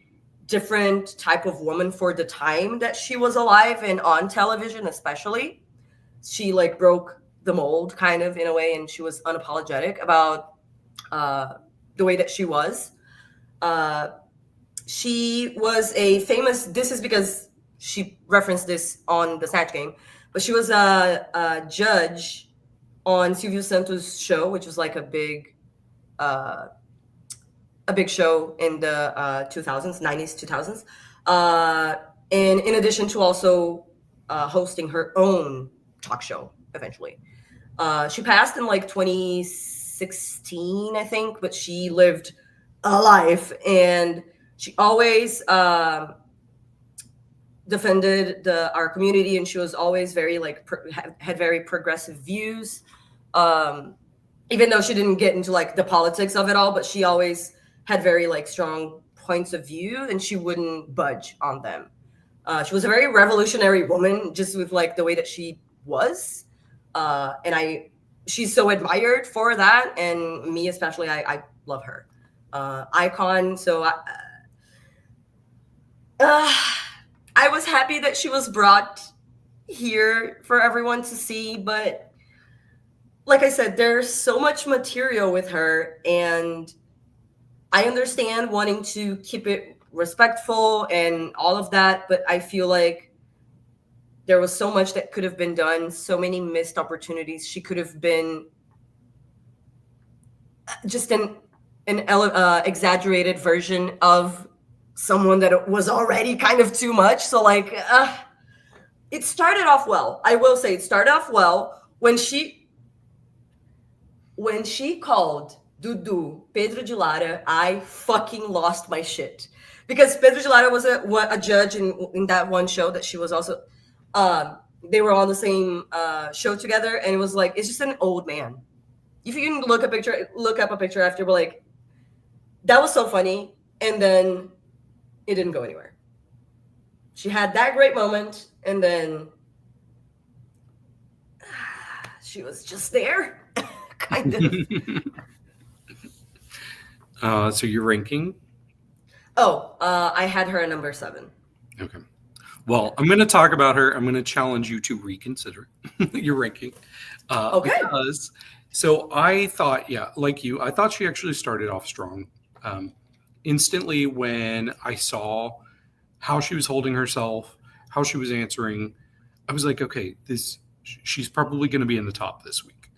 S1: different type of woman for the time that she was alive and on television, especially. She like broke the mold kind of in a way, and she was unapologetic about the way that she was. She was a famous, this is because she referenced this on the Snatch Game, but she was a judge on Silvio Santos' show, which was like a big show in the 2000s, 90s, 2000s. And in addition to also hosting her own talk show eventually. She passed in like 2016, I think, but she lived a life and she always defended our community, and she was always very like had very progressive views. Even though she didn't get into like the politics of it all, but she always had very like strong points of view and she wouldn't budge on them. She was a very revolutionary woman just with like the way that she was. And she's so admired for that. And me, especially, I love her. Icon. So I was happy that she was brought here for everyone to see, but like I said, there's so much material with her, and I understand wanting to keep it respectful and all of that, but I feel like there was so much that could have been done, so many missed opportunities. She could have been just an exaggerated version of someone that was already kind of too much. So like, it started off well. I will say it started off well when she called Dudu Pedro de Lara. I fucking lost my shit because Pedro de Lara was a judge in that one show that she was also. They were on the same show together, and it was like it's just an old man. If you can look up a picture after, but like that was so funny, and then it didn't go anywhere. She had that great moment, and then she was just there. Kind
S2: of. So your ranking?
S1: I had her at number 7.
S2: Okay. Well, I'm going to talk about her. I'm going to challenge you to reconsider your ranking.
S1: Okay.
S2: So I thought, like you, I thought she actually started off strong. Instantly when I saw how she was holding herself, how she was answering, I was like, okay, she's probably going to be in the top this week.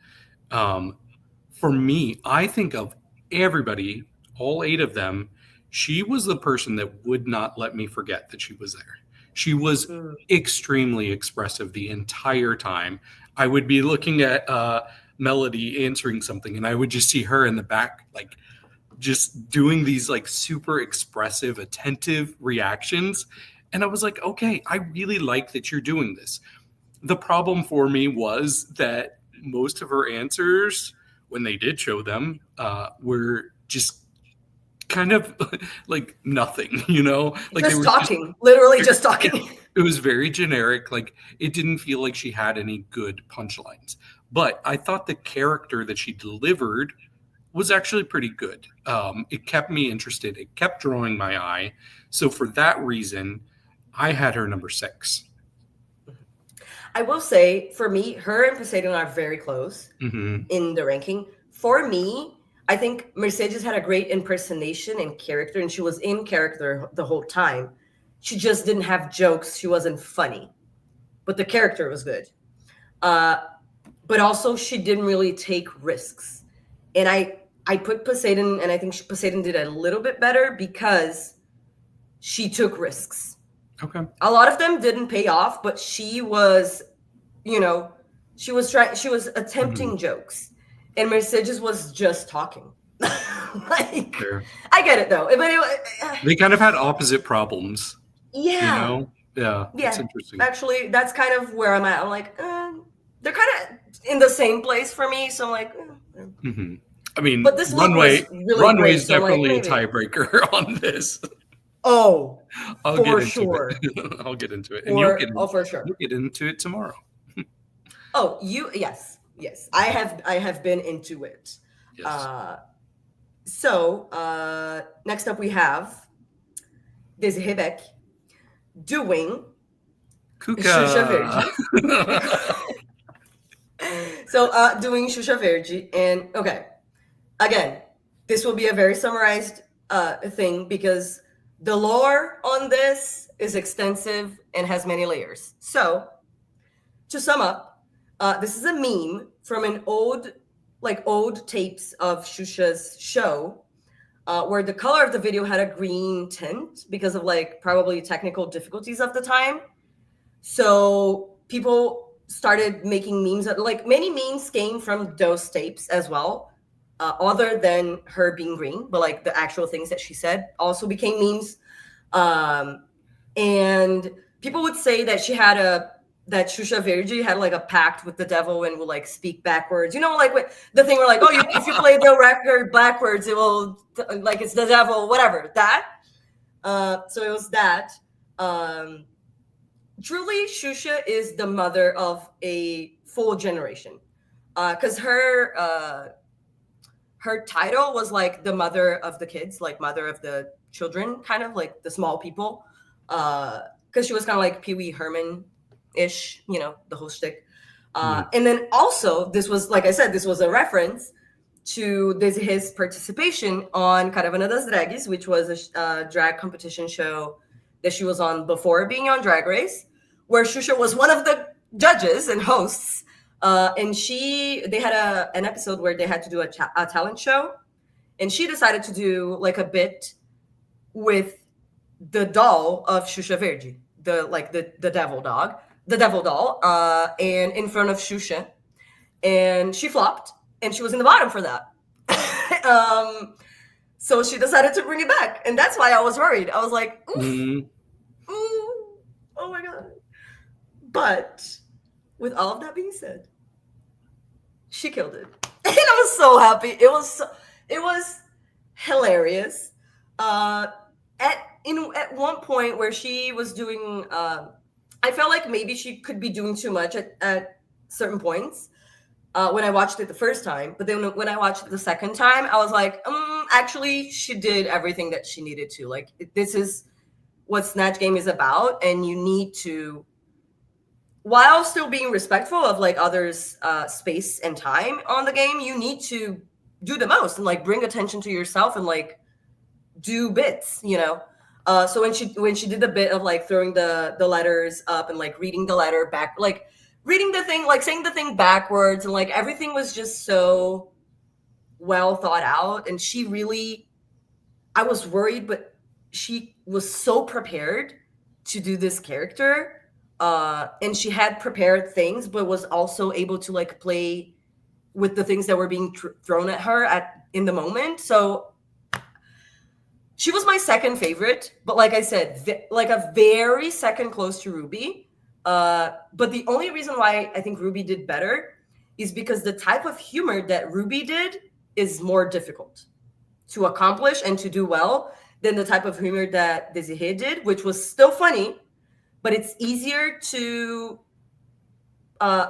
S2: For me, I think of everybody, all 8 of them, she was the person that would not let me forget that she was there. She was extremely expressive the entire time. I would be looking at Mellody answering something, and I would just see her in the back, like just doing these like super expressive, attentive reactions. And I was like, okay, I really like that you're doing this. The problem for me was that most of her answers, when they did show them, were just kind of like nothing, you know? Like
S1: just talking, literally just talking.
S2: It was very generic. Like it didn't feel like she had any good punchlines. But I thought the character that she delivered was actually pretty good. It kept me interested. It kept drawing my eye. So for that reason, I had her number 6.
S1: I will say, for me, her and Poseidon are very close in the ranking. For me, I think Mercedes had a great impersonation and character, and she was in character the whole time. She just didn't have jokes. She wasn't funny. But the character was good. But also, she didn't really take risks. And I put Poseidon, and I think Poseidon did a little bit better because she took risks.
S2: Okay.
S1: A lot of them didn't pay off, but she was, she was attempting jokes, and Mercedes was just talking. Like,
S2: Fair.
S1: I get it though. But
S2: they kind of had opposite problems.
S1: Yeah.
S2: You know? Yeah. It's interesting.
S1: Actually, that's kind of where I'm at. I'm like, they're kind of in the same place for me. So I'm like,
S2: I mean,
S1: but this
S2: Runway is
S1: so
S2: definitely a tiebreaker on this.
S1: Oh,
S2: for
S1: sure.
S2: I'll get into it.
S1: For sure.
S2: You'll get into it tomorrow.
S1: Oh, yes. I have been into it.
S2: Yes.
S1: So next up we have Desirée Beck doing
S2: Kuka.
S1: Xuxa Verde. So doing Xuxa Verde, and okay, again, this will be a very summarized thing because the lore on this is extensive and has many layers. So, to sum up, this is a meme from an old tapes of Xuxa's show, where the color of the video had a green tint because of probably technical difficulties of the time. So people started making memes. Many memes came from those tapes as well. Other than her being green, but the actual things that she said also became memes. And people would say that that Xuxa Verde had a pact with the devil and will speak backwards. The thing where if you play the record backwards, it will it's the devil, whatever. That. So it was that. Truly, Xuxa is the mother of a full generation. Because her title was the mother of the kids, mother of the children, kind of the small people. Because she was kind of Pee-wee Herman-ish, the whole shtick. And then also, this was, like I said, this was a reference to his participation on Caravana das Drags, which was a drag competition show that she was on before being on Drag Race, where Xuxa was one of the judges and hosts. And they had an episode where they had to do a talent show, and she decided to do a bit with the doll of Xuxa Verde, the devil doll, and in front of Xuxa, and she flopped, and she was in the bottom for that. So she decided to bring it back, and that's why I was worried. I was like, ooh, oh my god! But with all of that being said, she killed it. And I was so happy. It was hilarious. At one point where she was doing, I felt like maybe she could be doing too much at certain points when I watched it the first time. But then when I watched it the second time, I was like, actually, she did everything that she needed to. This is what Snatch Game is about, and you need to, while still being respectful of others' space and time on the game, you need to do the most and bring attention to yourself and do bits, So when she did the bit of throwing the letters up and reading the letter back, reading the thing, like saying the thing backwards, and like everything was just so well thought out. And she really, I was worried, but she was so prepared to do this character. And she had prepared things, but was also able to like play with the things that were being thrown at her in the moment. So she was my second favorite, but like I said, like a very second close to Ruby. But the only reason why I think Ruby did better is because the type of humor that Ruby did is more difficult to accomplish and to do well than the type of humor that Desirée did, which was still funny, but it's easier to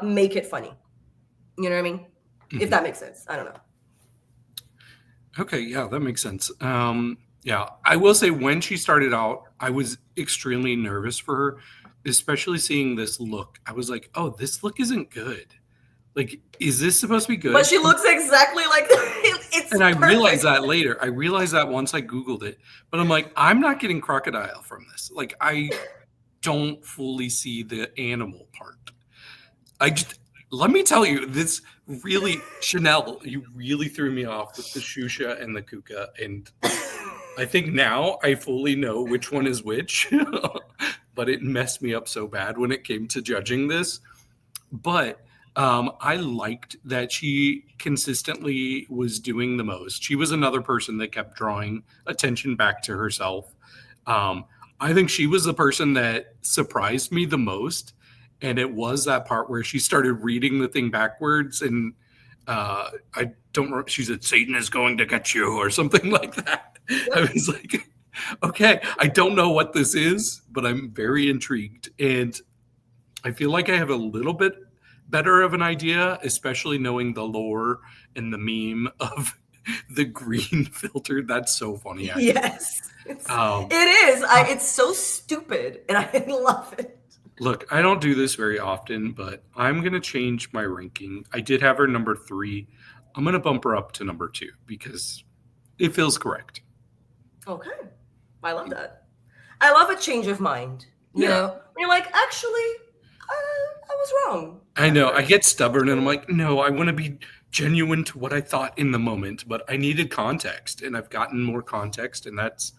S1: make it funny. You know what I mean? Mm-hmm. If that makes sense. I don't know.
S2: Okay, yeah, that makes sense. Yeah, I will say when she started out, I was extremely nervous for her, especially seeing this look. I was like, oh, this look isn't good. Like, is this supposed to be good?
S1: But she looks exactly like it's
S2: and I realized that later. I realized that once I Googled it. But I'm like, I'm not getting crocodile from this. Like, I don't fully see the animal part. Let me tell you, this really, Chanel, you really threw me off with the Shusha and the Kuka. And I think now I fully know which one is which. But it messed me up so bad when it came to judging this. But I liked that she consistently was doing the most. She was another person that kept drawing attention back to herself. I think she was the person that surprised me the most. And it was that part where she started reading the thing backwards. And I don't remember, she said, Satan is going to get you or something like that. I was like, okay, I don't know what this is, but I'm very intrigued. And I feel like I have a little bit better of an idea, especially knowing the lore and the meme of the green filter. That's so funny. Actually.
S1: Yes, it is. It's so stupid, and I love it.
S2: Look, I don't do this very often, but I'm going to change my ranking. I did have her number 3. I'm going to bump her up to number 2 because it feels correct.
S1: Okay. I love that. I love a change of mind. You know? When you're like, actually, I was wrong.
S2: I know. I get stubborn and I'm like, no, I want to be genuine to what I thought in the moment, but I needed context and I've gotten more context and that's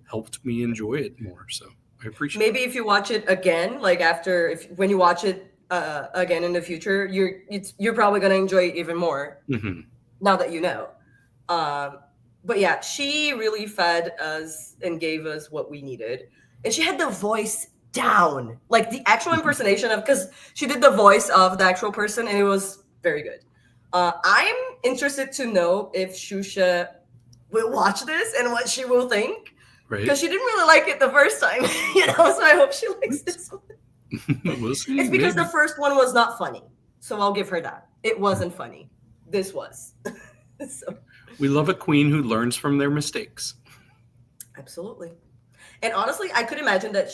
S2: helped me enjoy it more. So I appreciate it.
S1: Maybe if you watch it again, like when you watch it again in the future, you're probably going to enjoy it even more now that you know. But yeah, she really fed us and gave us what we needed. And she had the voice down, like the actual impersonation of, because she did the voice of the actual person and it was very good. I'm interested to know if Shusha will watch this and what she will think. Right. Because she didn't really like it the first time, so I hope she likes this one.
S2: We'll see.
S1: It's because the first one was not funny. So I'll give her that. It wasn't funny. This was. So.
S2: We love a queen who learns from their mistakes.
S1: Absolutely. And honestly, I could imagine that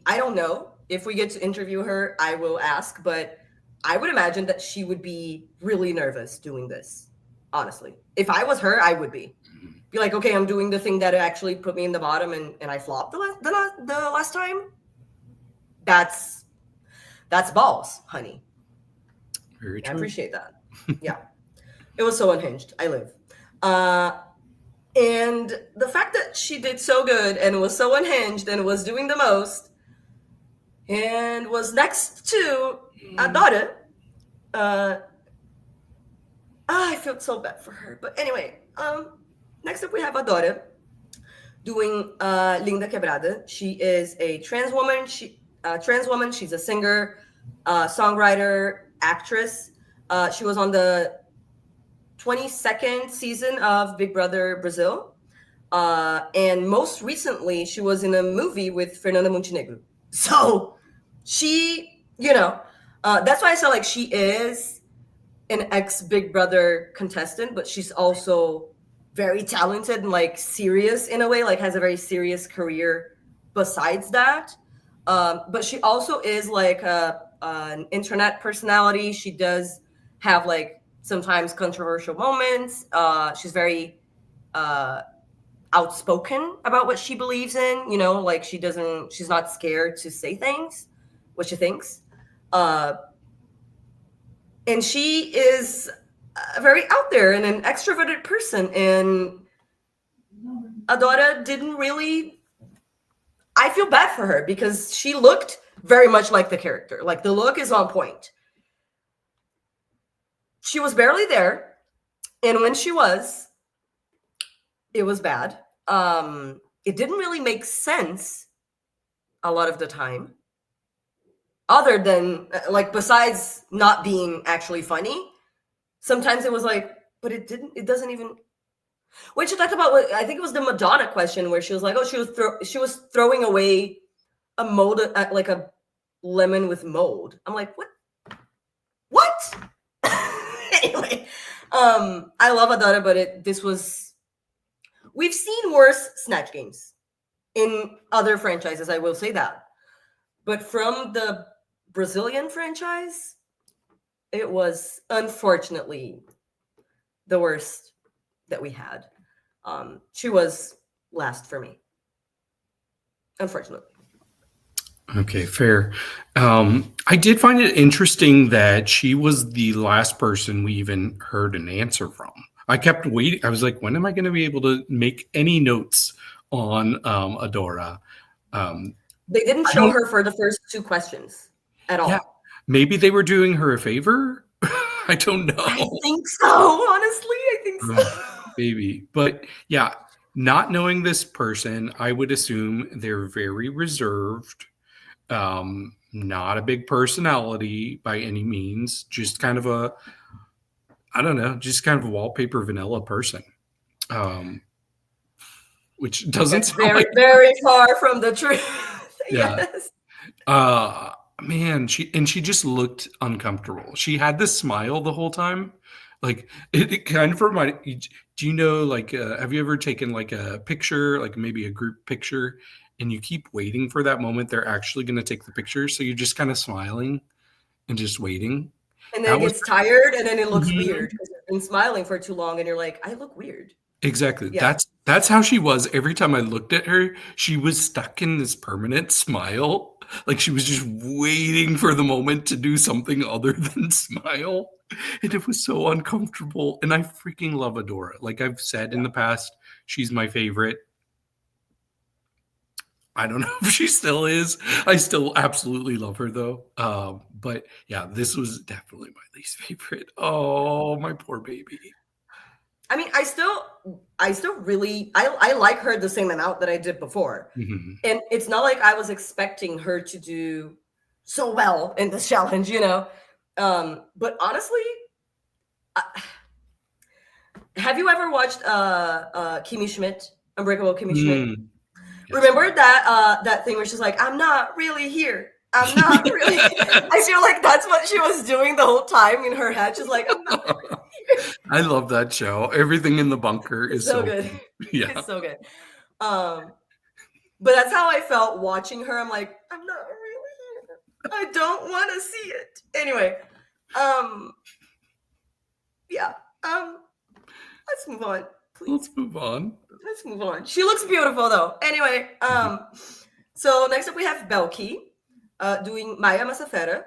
S1: I don't know if we get to interview her, I will ask, but I would imagine that she would be really nervous doing this. Honestly, if I was her, I would be like, okay, I'm doing the thing that actually put me in the bottom and I flopped the last time. That's balls, honey.
S2: Very true.
S1: I appreciate that. Yeah. It was so unhinged. I live. And the fact that she did so good and was so unhinged and was doing the most and was next to Adora, I felt so bad for her. But anyway, next up we have Adora doing Linda Quebrada. She is a trans woman. She's a singer, songwriter, actress. She was on the 22nd season of Big Brother Brazil. And most recently, she was in a movie with Fernanda Montenegro. So she, that's why I said like she is an ex-Big Brother contestant, but she's also very talented and like serious in a way, like has a very serious career besides that. But she also is like an internet personality. She does have like sometimes controversial moments. She's very outspoken about what she believes in, like she's not scared to say things, what she thinks. And she is very out there and an extroverted person. And Adora didn't really. I feel bad for her because she looked very much like the character. Like the look is on point. She was barely there. And when she was, it was bad. It didn't really make sense a lot of the time. Other than, like, besides not being actually funny, sometimes it was like, but it doesn't even. When she talked about, I think it was the Madonna question where she was like, oh, she was throwing away a mold, like a lemon with mold. I'm like, what? Anyway, I love Adora, but we've seen worse Snatch Games in other franchises, I will say that. But from the Brazilian franchise, it was unfortunately the worst that we had. She was last for me, unfortunately.
S2: Okay, fair. I did find it interesting that she was the last person we even heard an answer from. I kept waiting. I was like, when am I going to be able to make any notes on Adora?
S1: They didn't show her for the first 2 questions at all.
S2: Yeah, maybe they were doing her a favor. I don't know.
S1: I think so. Honestly, I think so.
S2: Maybe. But yeah, not knowing this person, I would assume they're very reserved. Not a big personality by any means, just kind of a wallpaper vanilla person. Which doesn't sound
S1: very, very far from the truth.
S2: Yeah. Yes. Man, she just looked uncomfortable. She had this smile the whole time. Like it kind of reminded. Do you know, like, have you ever taken like a picture, like maybe a group picture, and you keep waiting for that moment they're actually going to take the picture, so you're just kind of smiling and just waiting,
S1: and then it gets tired, and then it looks weird because you've been smiling for too long, and you're like, I look weird.
S2: Exactly. Yeah. That's how she was. Every time I looked at her, she was stuck in this permanent smile. Like she was just waiting for the moment to do something other than smile. And it was so uncomfortable. And I freaking love Adora. Like I've said in the past, she's my favorite. I don't know if she still is. I still absolutely love her though. But yeah, this was definitely my least favorite. Oh, my poor baby.
S1: I mean, I still really like her the same amount that I did before. Mm-hmm. And it's not like I was expecting her to do so well in this challenge, you know. But honestly, have you ever watched Kimmy Schmidt, Unbreakable Kimmy Schmidt? Yes. Remember that thing where she's like, I'm not really here. I'm not really. I feel like that's what she was doing the whole time in her head. She's like, I'm not really here.
S2: I love that show. Everything in the Bunker is so
S1: good. Yeah, it's so good. But that's how I felt watching her. I'm like, I'm not really here. I don't want to see it. Anyway, yeah. Let's move on. Please.
S2: Let's move on.
S1: She looks beautiful though. Anyway, so next up we have Bhelchi doing Maya Massafera.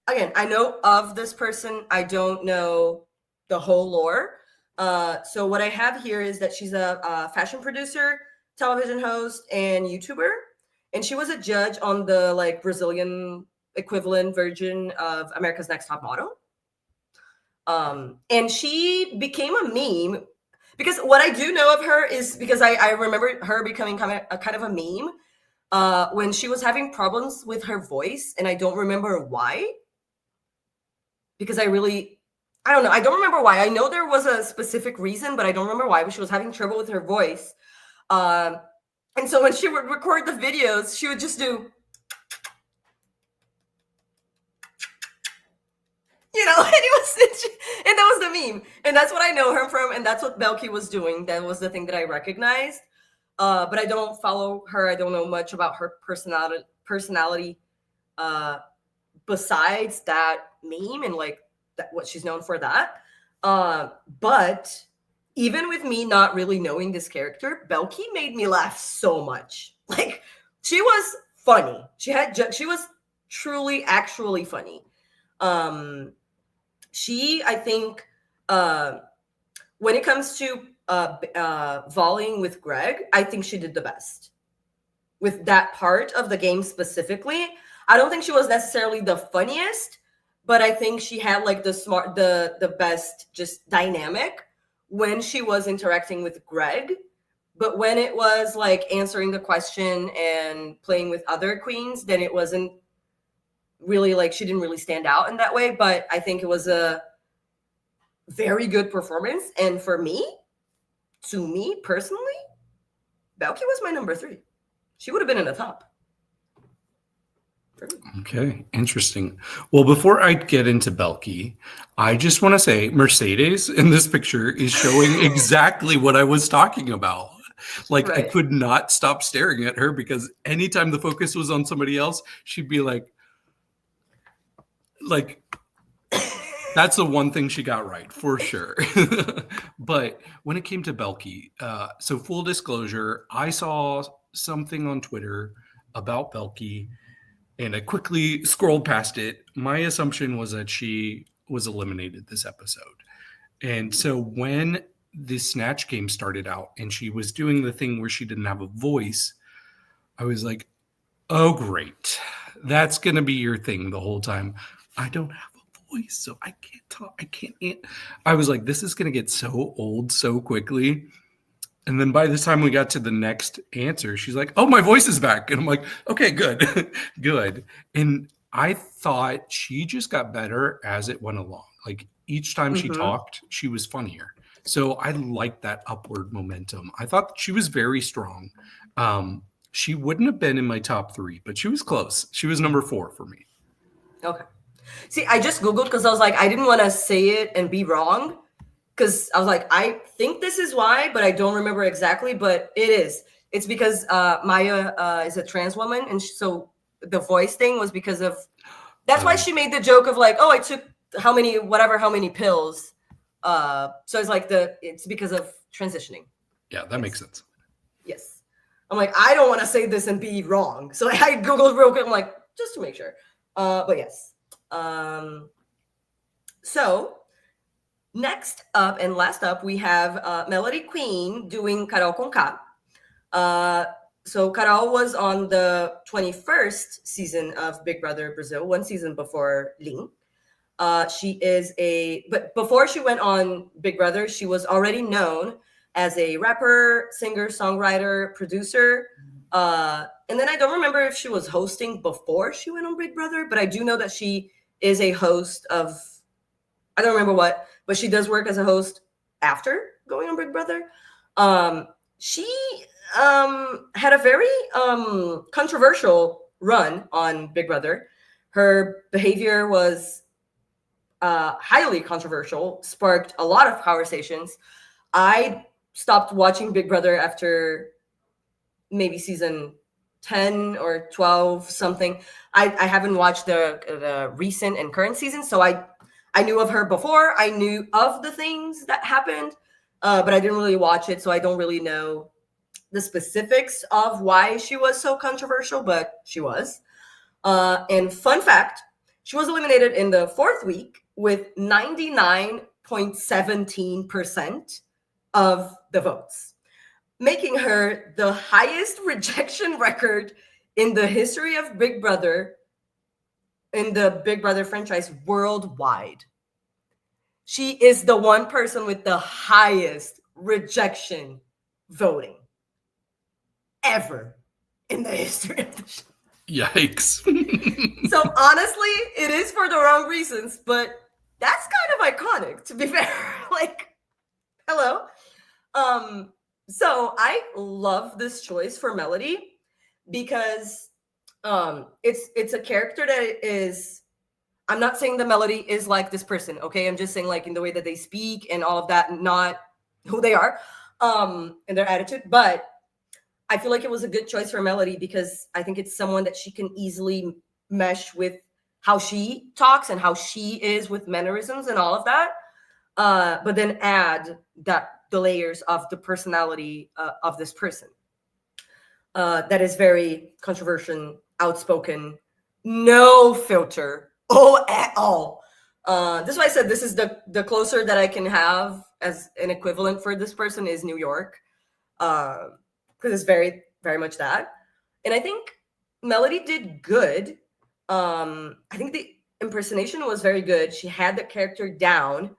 S1: Again, I know of this person. I don't know the whole lore. So what I have here is that she's a fashion producer, television host, and YouTuber. And she was a judge on the like Brazilian equivalent version of America's Next Top Model. And she became a meme because what I do know of her is because I remember her becoming kind of a meme when she was having problems with her voice. And I don't remember why. Because I don't know. I don't remember why. I know there was a specific reason, but I don't remember why. But she was having trouble with her voice. And so when she would record the videos, she would just do, you know, and that was the meme. And that's what I know her from. And that's what Bhelchi was doing. That was the thing that I recognized. But I don't follow her. I don't know much about her personality besides that meme and like what she's known for that. But even with me not really knowing this character, Bhelchi made me laugh so much. Like she was funny. She was truly actually funny. I think, when it comes to volleying with Greg, I think she did the best with that part of the game specifically. I don't think she was necessarily the funniest, but I think she had like the best just dynamic when she was interacting with Greg. But when it was like answering the question and playing with other queens, then it wasn't really like, she didn't really stand out in that way. But I think it was a very good performance. And to me personally, Bhelchi was my number 3. She would have been in the top.
S2: Okay, interesting. Well, before I get into Bhelchi, I just want to say Mercedes in this picture is showing exactly what I was talking about. Like, right. I could not stop staring at her because anytime the focus was on somebody else, she'd be like, that's the one thing she got right, for sure. But when it came to Bhelchi, so full disclosure, I saw something on Twitter about Bhelchi, and I quickly scrolled past it. My assumption was that she was eliminated this episode. And so when the Snatch Game started out and she was doing the thing where she didn't have a voice, I was like, oh, great. That's going to be your thing the whole time. I don't have a voice, so I can't talk. I was like, this is going to get so old so quickly. And then by the time we got to the next answer, she's like, oh, my voice is back. And I'm like, okay, good, good. And I thought she just got better as it went along. Like each time she talked, she was funnier. So I liked that upward momentum. I thought she was very strong. She wouldn't have been in my top 3, but she was close. She was number 4 for me.
S1: Okay. See, I just Googled because I was like, I didn't want to say it and be wrong. Because I was like, I think this is why, but I don't remember exactly. But it is. It's because Maya is a trans woman. And so the voice thing was because of, that's why she made the joke of like, oh, I took how many pills. So it's like it's because of transitioning.
S2: Yeah, that makes sense.
S1: Yes. I'm like, I don't want to say this and be wrong. So I Googled real quick. I'm like, just to make sure. But yes. So next up and last up, we have Mellody Queen doing Carol con K. So Carol was on the 21st season of Big Brother Brazil, one season before Lin. But before she went on Big Brother, she was already known as a rapper, singer, songwriter, producer. And then I don't remember if she was hosting before she went on Big Brother, but I do know that she is a host of, I don't remember what, but she does work as a host after going on Big Brother. She had a very controversial run on Big Brother. Her behavior was highly controversial, sparked a lot of conversations. I stopped watching Big Brother after maybe season 10 or 12, something. I haven't watched the recent and current season, so I knew of her before. I knew of the things that happened, but I didn't really watch it, so I don't really know the specifics of why she was so controversial, but she was. And fun fact, she was eliminated in the 4th week with 99.17% of the votes, making her the highest rejection record in the history of Big Brother, in the Big Brother franchise worldwide. She is the one person with the highest rejection voting ever in the history of the show.
S2: Yikes.
S1: So honestly, it is for the wrong reasons, but that's kind of iconic, to be fair. Like, hello. So I love this choice for Mellody because it's a character that is, I'm not saying the Mellody is like this person, okay? I'm just saying like in the way that they speak and all of that, not who they are, and their attitude. But I feel like it was a good choice for Mellody because I think it's someone that she can easily mesh with how she talks and how she is with mannerisms and all of that. But then add the layers of the personality of this person that is very controversial, outspoken, no filter, at all. This is why I said this is the closer that I can have as an equivalent for this person is New York, because it's very, very much that. And I think Mellody did good. I think the impersonation was very good. She had the character down,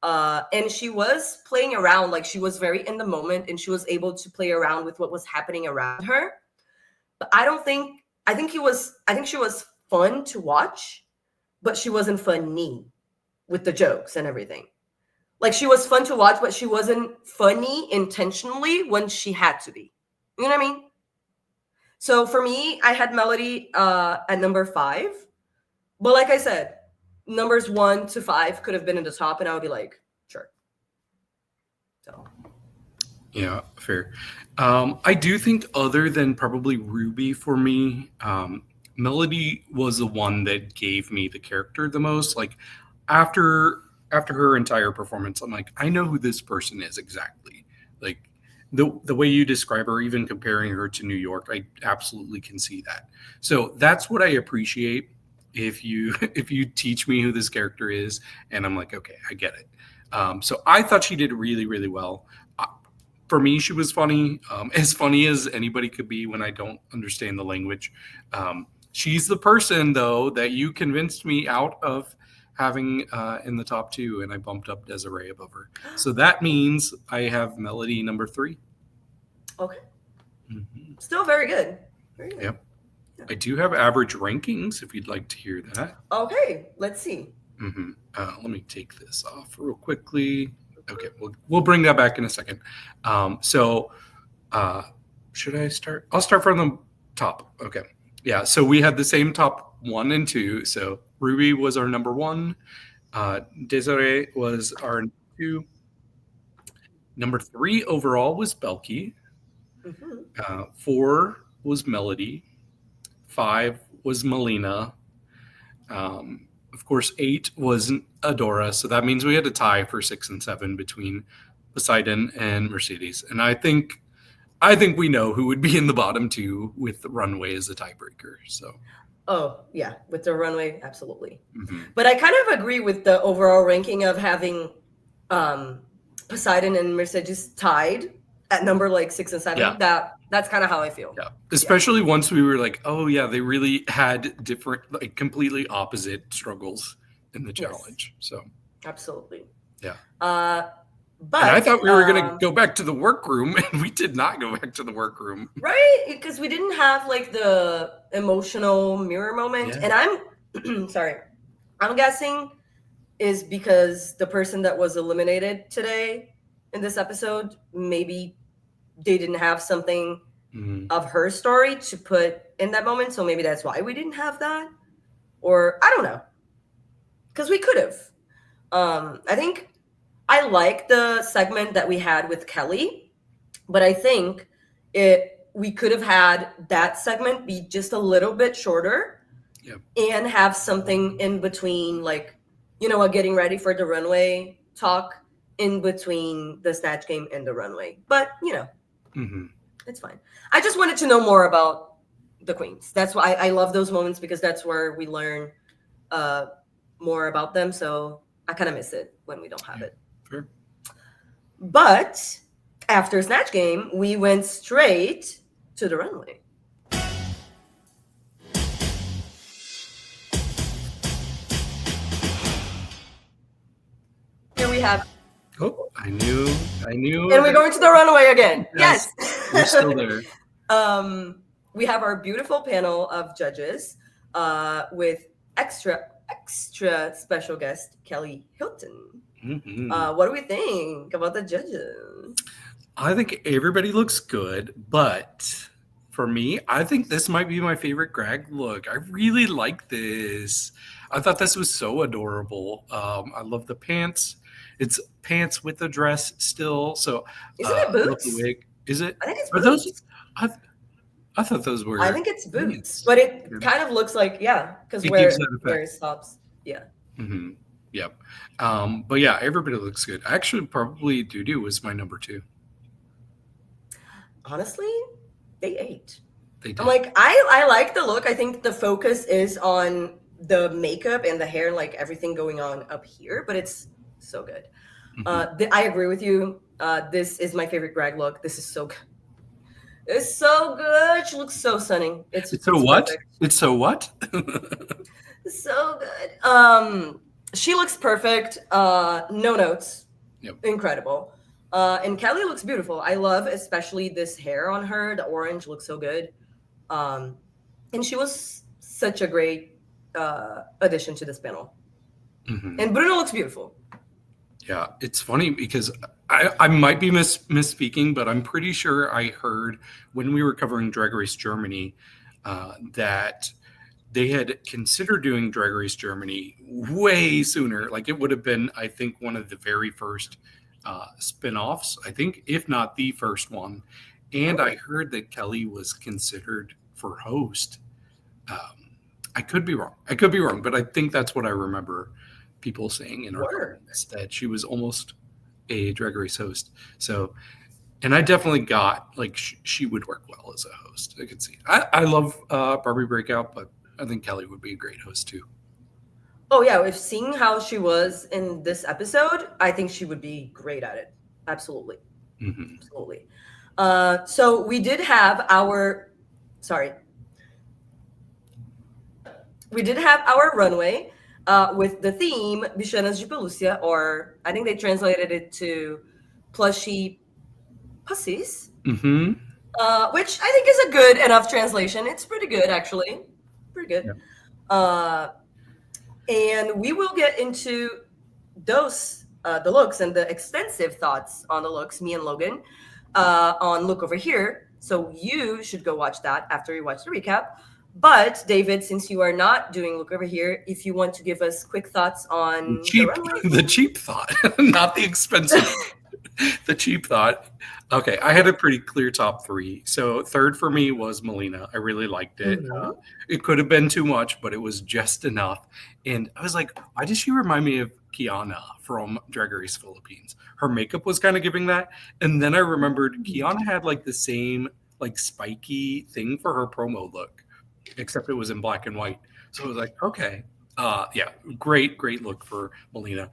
S1: and she was playing around. Like, she was very in the moment, and she was able to play around with what was happening around her. But I think she was fun to watch, but she wasn't funny with the jokes and everything. Like, she was fun to watch, but she wasn't funny intentionally when she had to be. You know what I mean? So for me, I had Mellody at number 5. But like I said, numbers 1 to 5 could have been in the top, and I would be like, sure. So.
S2: Yeah, fair. I do think other than probably Ruby for me, Mellody was the one that gave me the character the most. Like, after her entire performance, I'm like, I know who this person is exactly. Like, the way you describe her, even comparing her to New York, I absolutely can see that. So that's what I appreciate if you teach me who this character is, and I'm like, okay, I get it. So I thought she did really, really well. For me, she was funny, as funny as anybody could be when I don't understand the language. She's the person, though, that you convinced me out of having in the top 2, and I bumped up Desirée above her. So that means I have Mellody number 3.
S1: Okay. Mm-hmm. Still very good. Very good.
S2: Yep. Yeah. I do have average rankings if you'd like to hear that.
S1: Okay, let's see.
S2: Mm-hmm. Let me take this off real quickly. Okay, we'll bring that back in a second. So should I start? I'll start from the top. Okay. Yeah, so we had the same top 1 and 2. So Ruby was our number 1. Desirée was our 2. Number 3 overall was Bhelchi. Mm-hmm. 4 was Mellody. 5 was Melina. Of course, 8 was Adora. So that means we had a tie for 6 and 7 between Poseidon and Mercedes. And I think we know who would be in the bottom 2 with the Runway as a tiebreaker. So.
S1: Oh, yeah, with the Runway, absolutely. Mm-hmm. But I kind of agree with the overall ranking of having Poseidon and Mercedes tied at number like 6 and 7. Yeah. That's kind of how I feel.
S2: Yeah, especially once we were like, oh yeah, they really had different, like completely opposite struggles in the challenge. Yes. So
S1: absolutely.
S2: Yeah.
S1: But
S2: and I thought we were going to go back to the workroom, and we did not go back to the workroom.
S1: Right, because we didn't have like the emotional mirror moment. Yeah. And I'm sorry, I'm guessing is because the person that was eliminated today in this episode, maybe they didn't have something of her story to put in that moment. So maybe that's why we didn't have that. Or I don't know. Because we could have. I think I like the segment that we had with Kelly, but I think we could have had that segment be just a little bit shorter. Yep. And have something in between, like, a getting ready for the runway talk in between the Snatch Game and the runway. But, it's fine. I just wanted to know more about the queens. That's why I love those moments, because that's where we learn more about them. So I kind of miss it when we don't have it.
S2: Sure.
S1: But after Snatch Game, we went straight to the runway. Here we have.
S2: Oh, I knew.
S1: And we're going to the runway again. Yes.
S2: We're still there.
S1: We have our beautiful panel of judges with extra special guest Kelly Heelton. Mm-hmm. What do we think about the judges?
S2: I think everybody looks good, but for me, I think this might be my favorite drag look. I really like this. I thought this was so adorable. I love the pants. It's pants with a dress still. So
S1: isn't it boots?
S2: The wig. Is it?
S1: I think it's
S2: boots.
S1: Those?
S2: I thought those were.
S1: I think it's boots, but it kind of looks like because where it stops. Yeah.
S2: Mm-hmm. Yep. But yeah, everybody looks good. Actually, probably Dudu was my number 2.
S1: Honestly, they ate.
S2: They did.
S1: I'm like, I like the look. I think the focus is on the makeup and the hair and like everything going on up here, but it's so good. I agree with you. This is my favorite drag look. This is so good. It's so good. She looks so stunning. It's
S2: so what?
S1: Perfect.
S2: It's so what?
S1: So good. She looks perfect. No notes.
S2: Yep.
S1: Incredible. And Kelly looks beautiful. I love especially this hair on her. The orange looks so good. And she was such a great addition to this panel. And Bruno looks beautiful.
S2: Yeah, it's funny because I might be misspeaking, but I'm pretty sure I heard when we were covering Drag Race Germany that they had considered doing Drag Race Germany way sooner. Like it would have been, I think, one of the very first spinoffs, I think, if not the first one. And I heard that Kelly was considered for host. I could be wrong, but I think that's what I remember people saying in our comments, that she was almost a Drag Race host. So, and I definitely got like she would work well as a host. I could see. I love Barbie Breakout, but I think Kelly would be a great host too.
S1: Oh yeah, if seeing how she was in this episode, I think she would be great at it. Absolutely, absolutely. So we did have our runway with the theme Bichanas de Pelúcia, or I think they translated it to plushy pussies, which I think is a good enough translation. It's pretty good, actually. Pretty good. Yeah. And we will get into those, the looks and the extensive thoughts on the looks, me and Logan, on Look Over Here. So you should go watch that after you watch the recap. But David, since you are not doing Look Over Here, if you want to give us quick thoughts on
S2: the cheap thought, not the expensive, the cheap thought. Okay, I had a pretty clear top three. So third for me was Melina. I really liked it. It could have been too much, but it was just enough. And I was like, why does she remind me of Kiana from Drag Race Philippines? Her makeup was kind of giving that. And then I remembered Kiana had like the same like spiky thing for her promo look, except it was in black and white. So I was like, okay. Yeah, great look for Melina.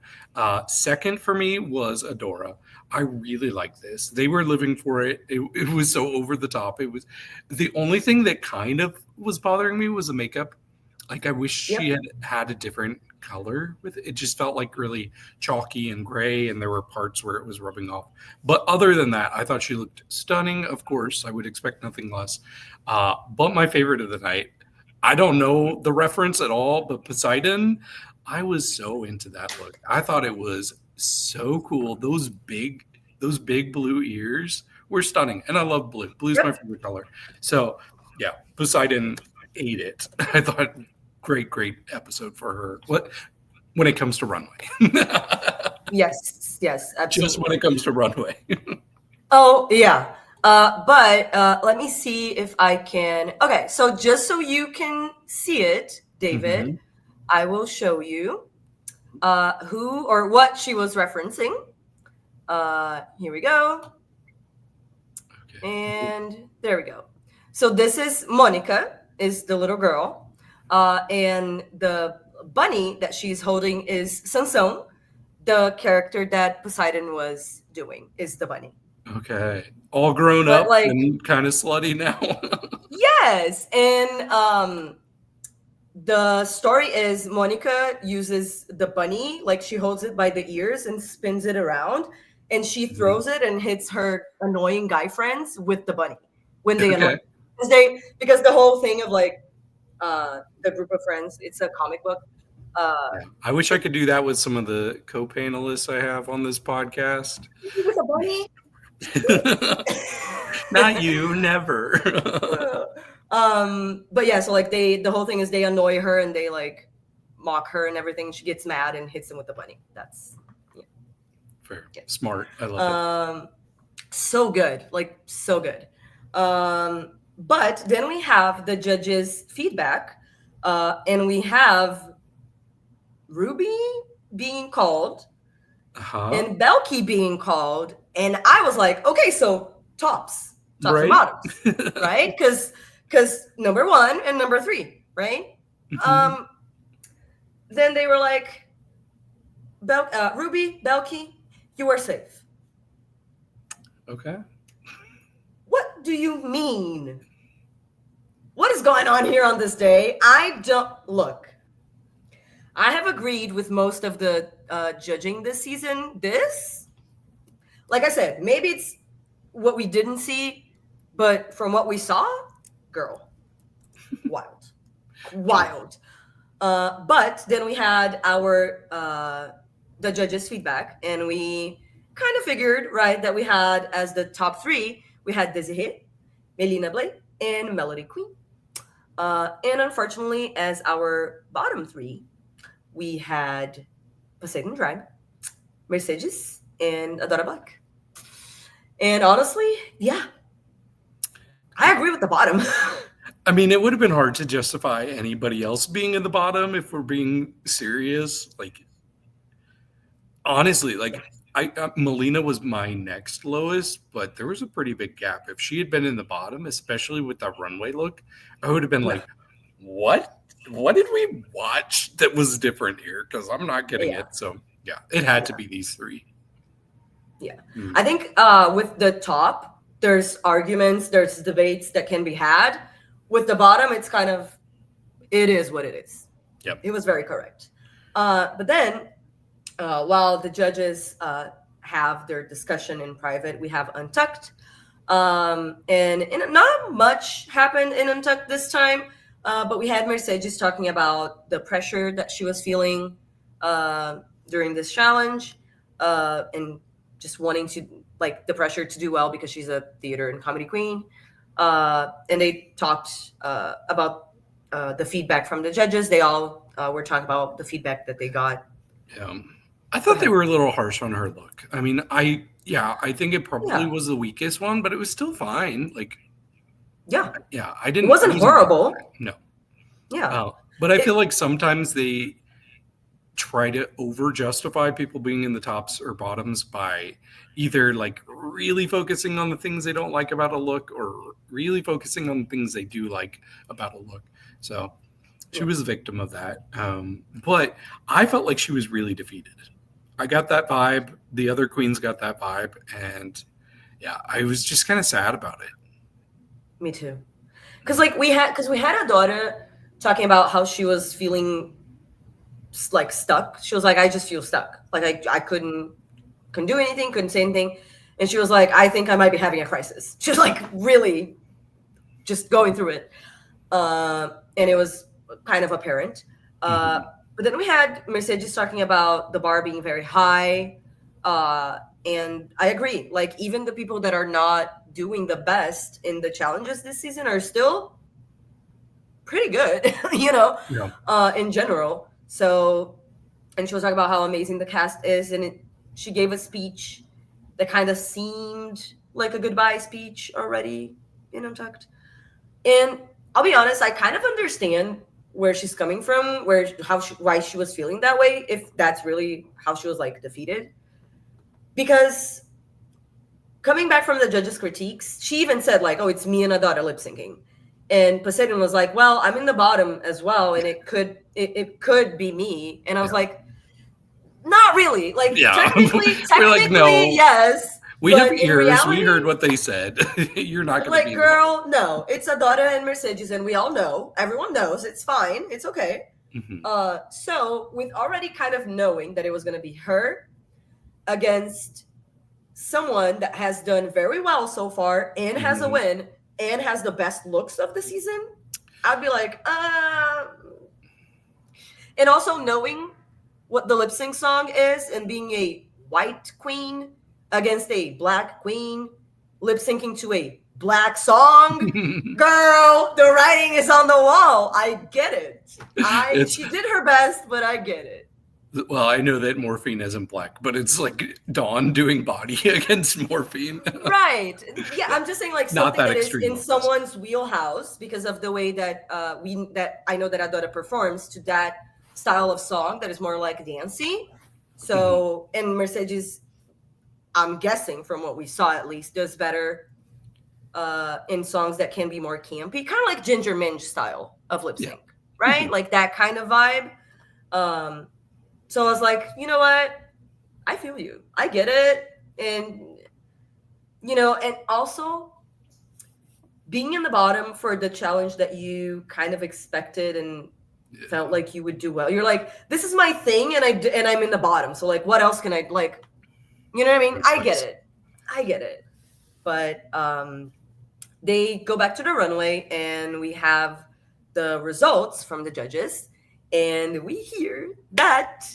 S2: Second for me was Adora. I really like this. They were living for it. It was so over the top. It was the only thing that kind of was bothering me was the makeup. Like I wish she had a different color with it. It just felt like really chalky and gray, and there were parts where it was rubbing off. But other than that, I thought she looked stunning. Of course, I would expect nothing less. But my favorite of the night, I don't know the reference at all, but Poseidon, I was so into that look. I thought it was so cool. Those big blue ears were stunning. And I love blue. Blue's my favorite color. So yeah, Poseidon ate it. I thought great episode for her. When it comes to runway.
S1: Yes, absolutely.
S2: Just when it comes to runway.
S1: Oh yeah. But let me see if I can. Okay, so just so you can see it, David, I will show you who or what she was referencing. Here we go. Okay. And there we go. So this is Monica, is the little girl. And the bunny that she's holding is Sansón, the character that Poseidon was doing, is the bunny.
S2: Okay. All grown up like, and kind of slutty now.
S1: Yes. And the story is Monica uses the bunny, like she holds it by the ears and spins it around, and she throws it and hits her annoying guy friends with the bunny when they annoy. Because the whole thing of like the group of friends, it's a comic book.
S2: I wish I could do that with some of the co-panelists I have on this podcast.
S1: With a bunny?
S2: Not you, never.
S1: But yeah, so like the whole thing is they annoy her and they like mock her and everything. She gets mad and hits them with the bunny. That's
S2: fair. Yeah. Smart. I love it.
S1: So good. Like so good. But then we have the judges' feedback, and we have Ruby being called and Bhelchi being called. And I was like, okay, so tops and bottoms, right? Because number 1 and number 3, right? then they were like, Ruby, Bhelchi, you are safe.
S2: Okay.
S1: What do you mean? What is going on here on this day? I have agreed with most of the judging this season. Like I said, maybe it's what we didn't see, but from what we saw, girl, wild. But then we had the judges' feedback, and we kind of figured, right, that we had as the top three, we had Desirée, Melina Blley, and Mellody Queen. And unfortunately, as our bottom three, we had Poseidon Drag, Mercedez, and Adora Black. And honestly, yeah, I agree with the bottom.
S2: I mean, it would have been hard to justify anybody else being in the bottom if we're being serious. Like, honestly, like Melina was my next lowest, but there was a pretty big gap. If she had been in the bottom, especially with that runway look, I would have been like, what? What did we watch that was different here? Because I'm not getting it. So, yeah, it had to be these three.
S1: Yeah. I think with the top, there's arguments, there's debates that can be had. With the bottom, it's kind of, it is what it is.
S2: Yep.
S1: It was very correct. But then, while the judges have their discussion in private, we have Untucked. And not much happened in Untucked this time, but we had Mercedes talking about the pressure that she was feeling during this challenge, and just wanting to, like, the pressure to do well because she's a theater and comedy queen. And they talked about the feedback from the judges. They all were talking about the feedback that they got.
S2: Yeah. I thought they were a little harsh on her look. I mean, I think it probably was the weakest one, but it was still fine. Like, I didn't.
S1: It wasn't horrible.
S2: No.
S1: Yeah.
S2: But I feel like sometimes they try to over justify people being in the tops or bottoms by either like really focusing on the things they don't like about a look or really focusing on the things they do like about a look. So she was a victim of that. But I felt like she was really defeated. I got that vibe. The other queens got that vibe. And yeah, I was just kind of sad about it.
S1: Me too. Because we had Adora talking about how she was feeling like stuck. She was like, I just feel stuck. Like I couldn't do anything, couldn't say anything. And she was like, I think I might be having a crisis. She was like really just going through it. And it was kind of apparent. But then we had Mercedes talking about the bar being very high. And I agree. Like, even the people that are not doing the best in the challenges this season are still pretty good, in general. So, and she was talking about how amazing the cast is. And she gave a speech that kind of seemed like a goodbye speech already in Untucked. And I'll be honest, I kind of understand where she's coming from, why she was feeling that way, if that's really how she was like defeated. Because coming back from the judges' critiques, she even said like, oh, it's me and Adora lip syncing. And Poseidon was like, well, I'm in the bottom as well, and it could be me. And I was like, not really. Like, technically,
S2: like, no.
S1: yes.
S2: We have ears. Reality, we heard what they said. You're not going to be
S1: girl, no. It's Adora and Mercedes, and we all know. Everyone knows. It's fine. It's okay. Mm-hmm. So, with already kind of knowing that it was going to be her against someone that has done very well so far and has a win and has the best looks of the season, I'd be like, And also knowing what the lip sync song is and being a white queen against a black queen lip syncing to a black song, girl, the writing is on the wall. I get it. She did her best, but I get it.
S2: Well, I know that Morphine isn't black, but it's like Dawn doing body against Morphine.
S1: Right. Yeah, I'm just saying like something that is in someone's wheelhouse because of the way that I know that Adora performs to that style of song that is more like dancey. So, and Mercedes, I'm guessing from what we saw at least, does better in songs that can be more campy, kind of like Ginger Minj style of lip sync, right? Like that kind of vibe. So I was like, you know what? I feel you. I get it. And, and also being in the bottom for the challenge that you kind of expected and felt like you would do well. You're like, this is my thing, and I'm in the bottom. So like, what else can I like? You know what I mean? I get it. But they go back to the runway, and we have the results from the judges, and we hear that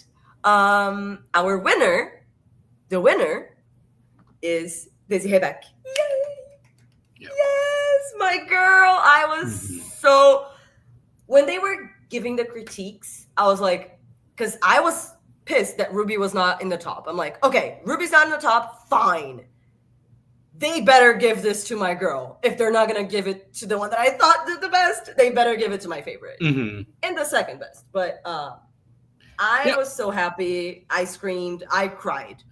S1: our winner, the winner, is Desirée Beck. Yay! Yep. Yes, my girl. I was so when they were giving the critiques, I was like, because I was pissed that Ruby was not in the top. I'm like, okay, Ruby's not in the top, fine. They better give this to my girl. If they're not going to give it to the one that I thought did the best, they better give it to my favorite. And the second best. But I was so happy. I screamed. I cried.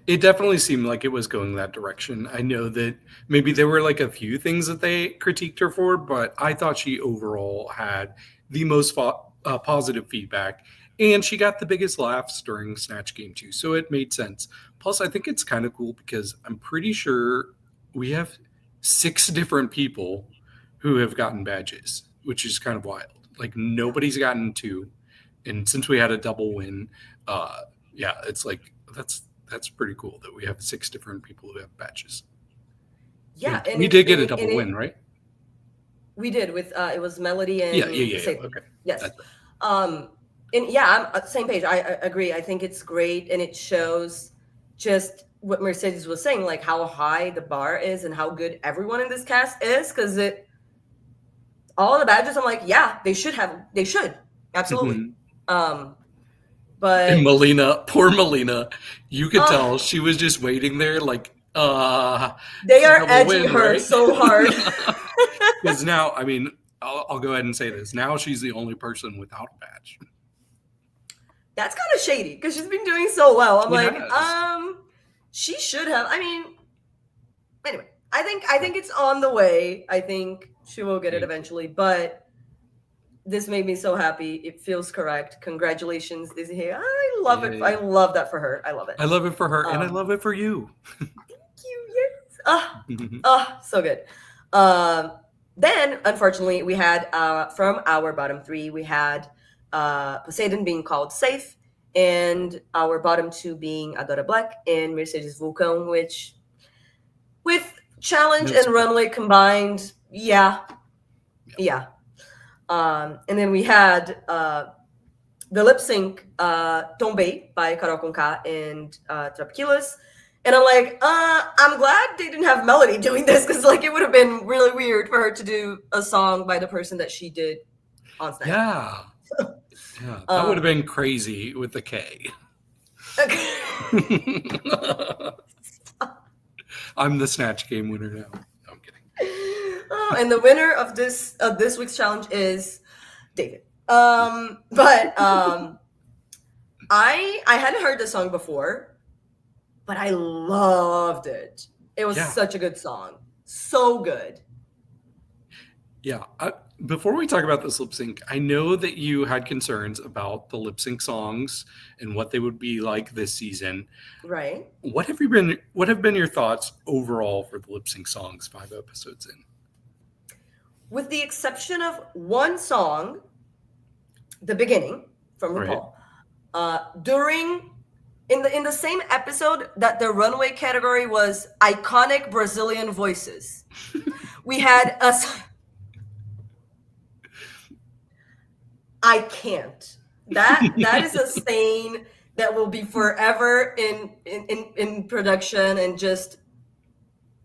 S2: It definitely seemed like it was going that direction. I know that maybe there were like a few things that they critiqued her for, but I thought she overall had the most positive feedback, and she got the biggest laughs during Snatch Game too, so it made sense. Plus, I think it's kind of cool because I'm pretty sure we have 6 different people who have gotten badges, which is kind of wild. Like nobody's gotten 2, and since we had a double win, it's like that's pretty cool that we have 6 different people who have badges.
S1: Yeah,
S2: and we did get a double win, right?
S1: We did with it was Mellody and
S2: Okay.
S1: Yes. I'm same page. I agree. I think it's great, and it shows just what Mercedes was saying, like how high the bar is and how good everyone in this cast is. Because all the badges, I'm like, yeah, they should absolutely. But
S2: and poor Melina, you could tell she was just waiting there, like
S1: they are edging her so hard.
S2: Because now, I mean, I'll go ahead and say this. Now she's the only person without a badge.
S1: That's kind of shady because she's been doing so well. I'm she should have. I mean, anyway, I think it's on the way. I think she will get it eventually, but this made me so happy. It feels correct. Congratulations, Desirée. I love it. I love that for her. I love it.
S2: I love it for her, and I love it for you.
S1: Thank you. Yes. So good. Then, unfortunately, we had from our bottom 3, we had Poseidon being called safe, and our bottom 2 being Adora Black and Mercedez Vulcão, which with challenge and runway combined, yeah. And then we had the lip sync Tombé by Carol Conká and Trapiquilas. And I'm like, I'm glad they didn't have Mellody doing this, because like it would have been really weird for her to do a song by the person that she did on Snatch.
S2: Yeah. That would have been crazy with the K.
S1: Okay.
S2: I'm the Snatch Game winner now. No, I'm kidding.
S1: And the winner of this week's challenge is David. I hadn't heard this song before, but I loved it. It was such a good song. So good.
S2: Yeah. Before we talk about this lip sync, I know that you had concerns about the lip sync songs and what they would be like this season.
S1: Right.
S2: What have been your thoughts overall for the lip sync songs 5 episodes in?
S1: With the exception of one song, the beginning from RuPaul, in the same episode that the runway category was iconic Brazilian voices, we had I can't. That is a stain that will be forever in production, and just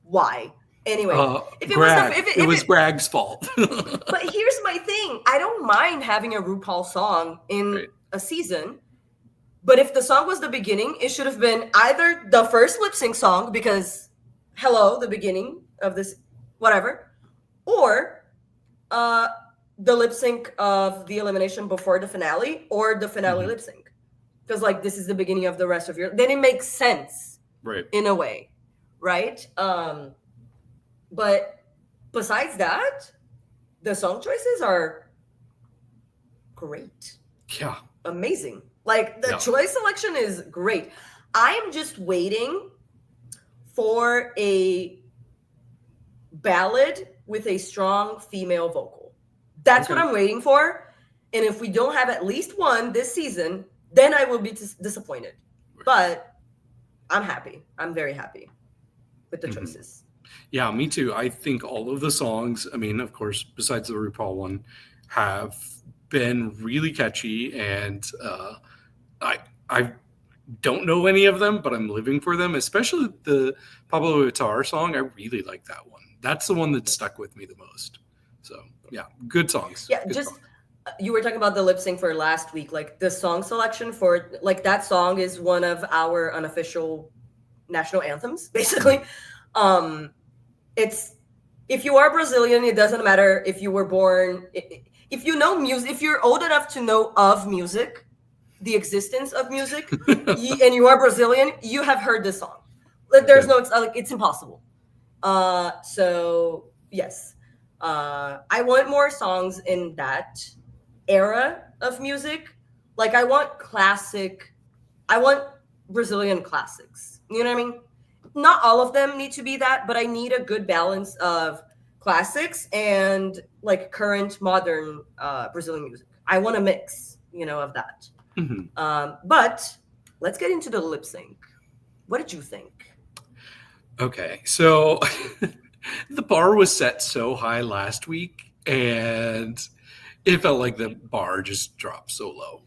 S1: why? Anyway,
S2: it was Brag's fault.
S1: But here's my thing. I don't mind having a RuPaul song in a season, but if the song was the beginning, it should have been either the first lip sync song, because hello, the beginning of this, whatever, or the lip sync of the elimination before the finale, or the finale lip sync. Because like this is the beginning of the rest of your, then it makes sense.
S2: Right.
S1: In a way. Right? But besides that, the song choices are great.
S2: Yeah.
S1: Amazing. Like the choice selection is great. I'm just waiting for a ballad with a strong female vocal. That's what I'm waiting for. And if we don't have at least one this season, then I will be disappointed. But I'm happy. I'm very happy with the choices.
S2: Yeah, me too. I think all of the songs, I mean, of course, besides the RuPaul one, have been really catchy. And I don't know any of them, but I'm living for them, especially the Pablo Vittar song. I really like that one. That's the one that stuck with me the most. So, yeah, good songs.
S1: Yeah,
S2: good songs.
S1: You were talking about the lip sync for last week. Like the song selection for like that song is one of our unofficial national anthems, basically. It's if you are Brazilian, it doesn't matter if you were born, if you know music, if you're old enough to know of music, the existence of music, and you are Brazilian, you have heard this song. Like there's no, it's impossible. So yes, I want more songs in that era of music. Like I want Brazilian classics. You know what I mean? Not all of them need to be that, but I need a good balance of classics and like current modern Brazilian music. I want a mix, of that. But let's get into the lip sync. What did you think?
S2: Okay, so the bar was set so high last week, and it felt like the bar just dropped so low.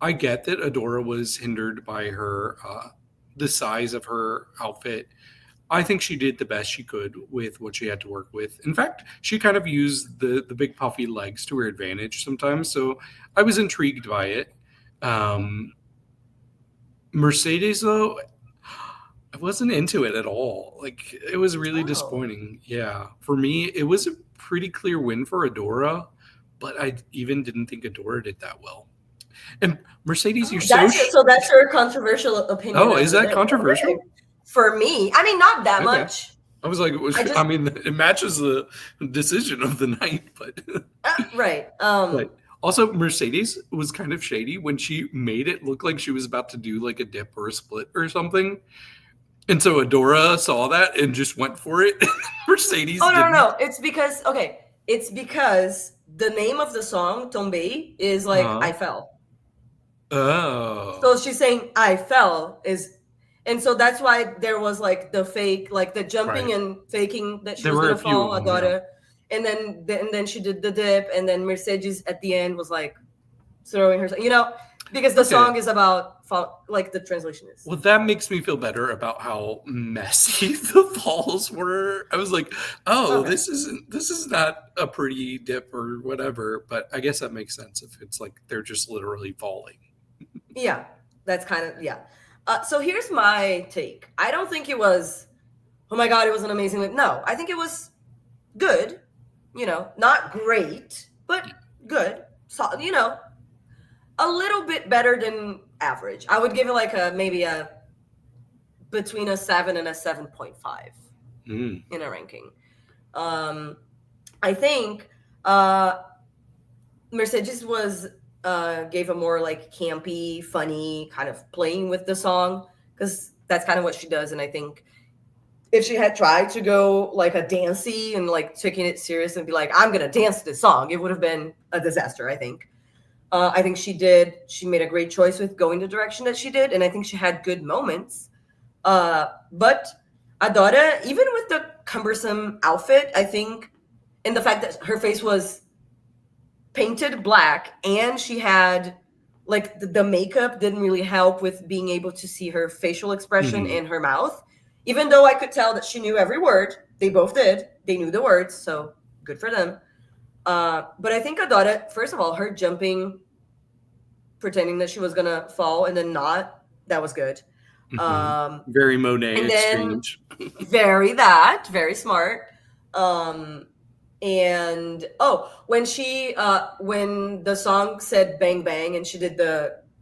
S2: I get that Adora was hindered by her the size of her outfit. I think she did the best she could with what she had to work with. In fact, she kind of used the big puffy legs to her advantage sometimes. So I was intrigued by it. Mercedes, though, I wasn't into it at all. Like, it was really disappointing. Yeah. For me, it was a pretty clear win for Adora, but I even didn't think Adora did that well. And Mercedes, you're
S1: so that's your controversial opinion.
S2: Oh, is that controversial?
S1: Okay. For me, I mean, not that much.
S2: I was like, it matches the decision of the night, but
S1: right.
S2: But also, Mercedes was kind of shady when she made it look like she was about to do like a dip or a split or something. And so Adora saw that and just went for it. Mercedes.
S1: Oh, no. It's because the name of the song, Tombei, is like, I fell.
S2: Oh.
S1: So she's saying, I fell, and so that's why there was like the fake, like the jumping and faking that she was going to fall, Adora. And then she did the dip, and then Mercedes at the end was like throwing herself, because the song is about like the translation is.
S2: Well, that makes me feel better about how messy the falls were. I was like, this is not a pretty dip or whatever, but I guess that makes sense if it's like they're just literally falling.
S1: Yeah, that's kind of, so here's my take. I don't think it was, oh my God, it was an amazing, no, I think it was good, not great, but good. So, a little bit better than average. I would give it like maybe between a 7 and a 7.5 in a ranking. I think Mercedes gave a more like campy, funny kind of playing with the song, because that's kind of what she does. And I think if she had tried to go like a dancey and like taking it serious and be like, I'm going to dance this song, it would have been a disaster, I think. I think she made a great choice with going the direction that she did. And I think she had good moments. But Adora, even with the cumbersome outfit, I think, and the fact that her face was painted black and she had like the makeup didn't really help with being able to see her facial expression in her mouth. Even though I could tell that she knew every word, they both did. They knew the words, so good for them. But I think Adora, first of all, her jumping, pretending that she was gonna fall and then not, that was good.
S2: Very Monet exchange.
S1: Very smart. And when the song said bang bang and she did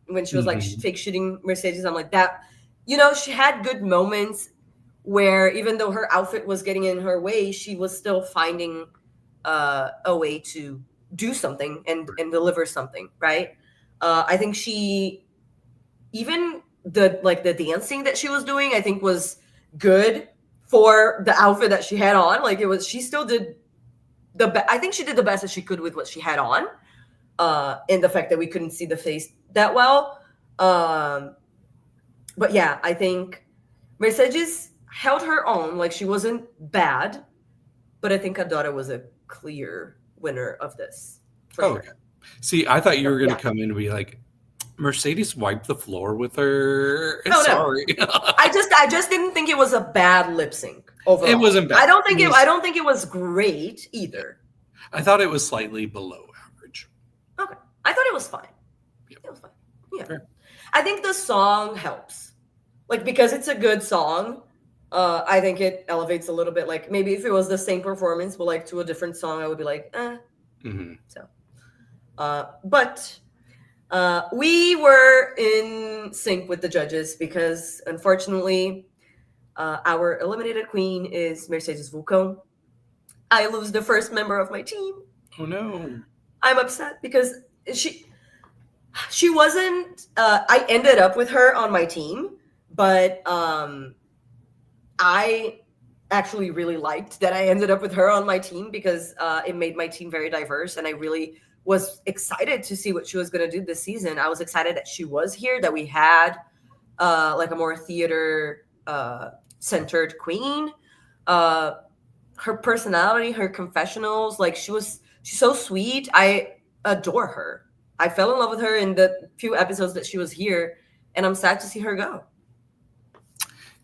S1: when she was like fake shooting Mercedes, I'm like that, she had good moments where even though her outfit was getting in her way, she was still finding a way to do something and deliver something, right? I think she, even the dancing that she was doing, I think was good for the outfit that she had on. Like, she still did I think she did the best that she could with what she had on. And the fact that we couldn't see the face that well. But yeah, I think Mercedes held her own. Like, she wasn't bad, but I think Adora was a clear winner of this.
S2: Sure. Okay. See, I thought you were going to come in and be like, Mercedes wiped the floor with her.
S1: No,
S2: sorry.
S1: No. I just didn't think it was a bad lip sync overall.
S2: It wasn't bad.
S1: I don't think it was great either.
S2: I thought it was slightly below average.
S1: Okay. I thought it was fine. Yep. It was fine. Yeah.
S2: Fair.
S1: I think the song helps. Like, because it's a good song, I think it elevates a little bit. Like, maybe if it was the same performance, but like to a different song, I would be like, eh.
S2: Mm-hmm.
S1: So, but we were in sync with the judges because, unfortunately, our eliminated queen is Mercedez Vulcão. I lose the first member of my team.
S2: Oh no!
S1: I'm upset because she wasn't. I ended up with her on my team, but I actually really liked that I ended up with her on my team because it made my team very diverse, and I really was excited to see what she was going to do this season. I was excited that she was here, that we had like a more theater centered queen. Her personality, her confessionals, like she's so sweet. I adore her. I fell in love with her in the few episodes that she was here, and I'm sad to see her go.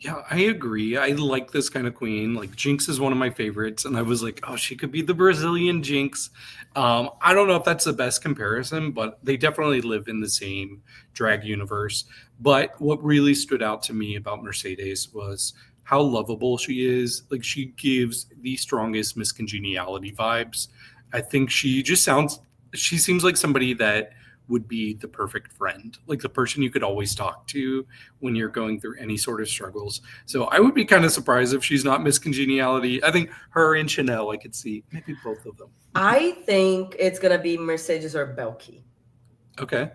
S2: Yeah, I agree. I like this kind of queen. Like, Jinx is one of my favorites, and I was like, oh, she could be the Brazilian Jinx. I don't know if that's the best comparison, but they definitely live in the same drag universe. But what really stood out to me about Mercedes was how lovable she is. Like, she gives the strongest Miss Congeniality vibes. I think she seems like somebody that would be the perfect friend, like the person you could always talk to when you're going through any sort of struggles. So I would be kind of surprised if she's not Miss Congeniality. I think her and Chanel, I could see maybe both of them.
S1: I think it's going to be Mercedes or Bhelchi.
S2: Okay.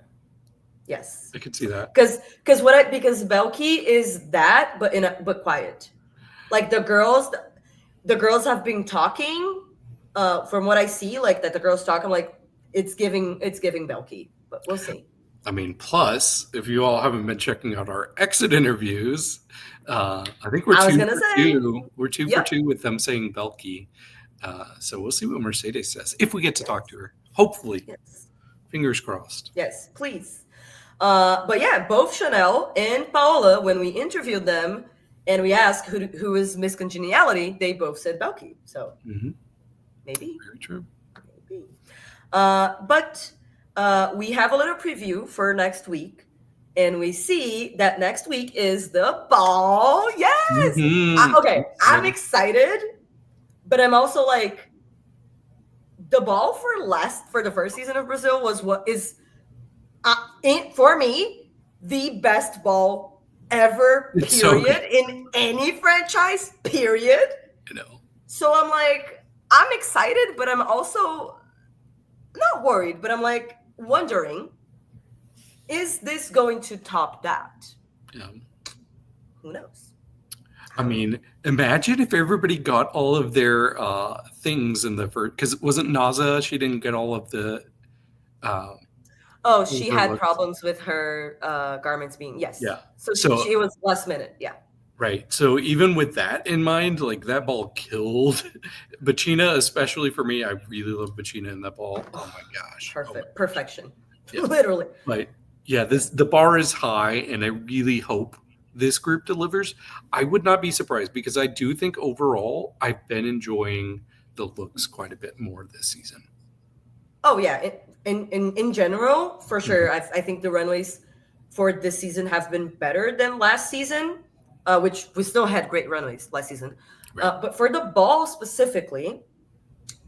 S1: Yes.
S2: I could see that.
S1: Because Bhelchi is that, but quiet. Like, the girls have been talking, from what I see, like that the girls talk, I'm like, it's giving Bhelchi, but we'll see.
S2: I mean, plus, if you all haven't been checking out our exit interviews, I think we're two for two. We're two for two with them saying Bhelchi. So we'll see what Mercedes says if we get to talk to her. Hopefully.
S1: Yes.
S2: Fingers crossed.
S1: Yes, please. But yeah, both Chanel and Paola, when we interviewed them and we asked who is Miss Congeniality, they both said Bhelchi. So maybe.
S2: Very true.
S1: Maybe. But we have a little preview for next week, and we see that next week is the ball. Yes. Okay, I'm excited, but I'm also like, the ball for the first season of Brazil was what is, for me, the best ball ever. Period. In any franchise. Period.
S2: I know.
S1: So I'm like, I'm excited, but I'm also not worried, but I'm like wondering, is this going to top that?
S2: Yeah.
S1: Who knows?
S2: I mean, imagine if everybody got all of their things in the first, because it wasn't Naza. She didn't get all of the.
S1: She had problems with her garments being, yes.
S2: Yeah.
S1: So she was last minute. Yeah.
S2: Right. So even with that in mind, like, that ball killed Bachina, especially for me. I really love Bachina in that ball. Oh my gosh.
S1: Perfect. Perfection. Yeah. Literally.
S2: Right. Yeah. The bar is high, and I really hope this group delivers. I would not be surprised, because I do think overall I've been enjoying the looks quite a bit more this season.
S1: Oh yeah. In general, for sure. I think the runways for this season have been better than last season. Which we still had great runways last season. Right. But for the ball specifically,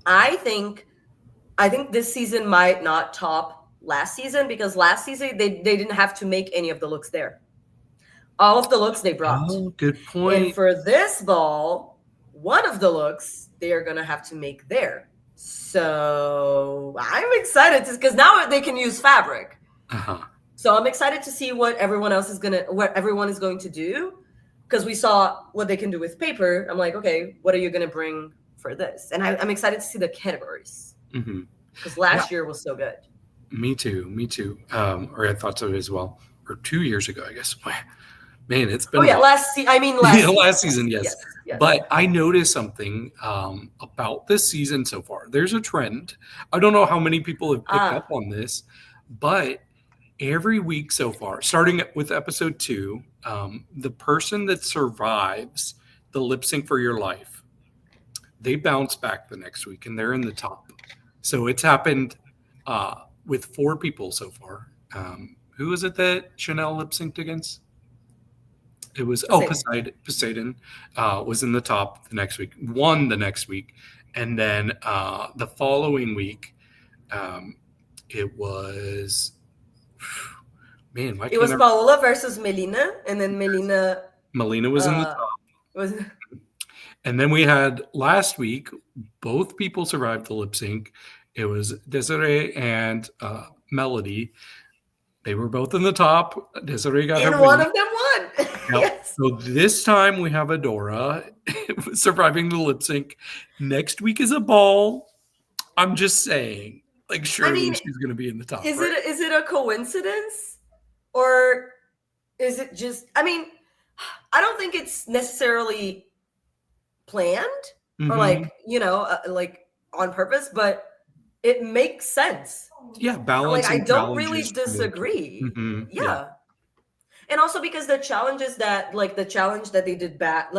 S1: I think this season might not top last season, because last season they didn't have to make any of the looks there. All of the looks they brought.
S2: Oh, good point.
S1: And for this ball, one of the looks they are going to have to make there. So I'm excited because now they can use fabric. So I'm excited to see what everyone is going to do, because we saw what they can do with paper. I'm like, okay, what are you going to bring for this? And I'm excited to see the categories, because last year was so good.
S2: Me too. Or I thought so as well. Or 2 years ago, I guess. Man, it's been.
S1: Last
S2: season, yes. But I noticed something about this season so far. There's a trend. I don't know how many people have picked up on this, but every week so far, starting with episode 2, the person that survives the lip sync for your life, they bounce back the next week and they're in the top. So it's happened with 4 people so far. Who was it that Chanel lip synced against? It was Poseidon was in the top the next week, won the next week, and then the following week, it was
S1: it was Paola versus Melina, and then Melina
S2: was in the top. And then we had last week, both people survived the lip sync. It was Desirée and Mellody. They were both in the top. Desirée got
S1: and one of them won. Yes.
S2: So this time we have Adora surviving the lip sync. Next week is a ball. I'm just saying, surely she's going to be in the top.
S1: Is it a coincidence, or is it just? I don't think it's necessarily planned or on purpose, but it makes sense.
S2: Yeah, balance.
S1: I don't really disagree. Yeah. And also because the challenges that they did back,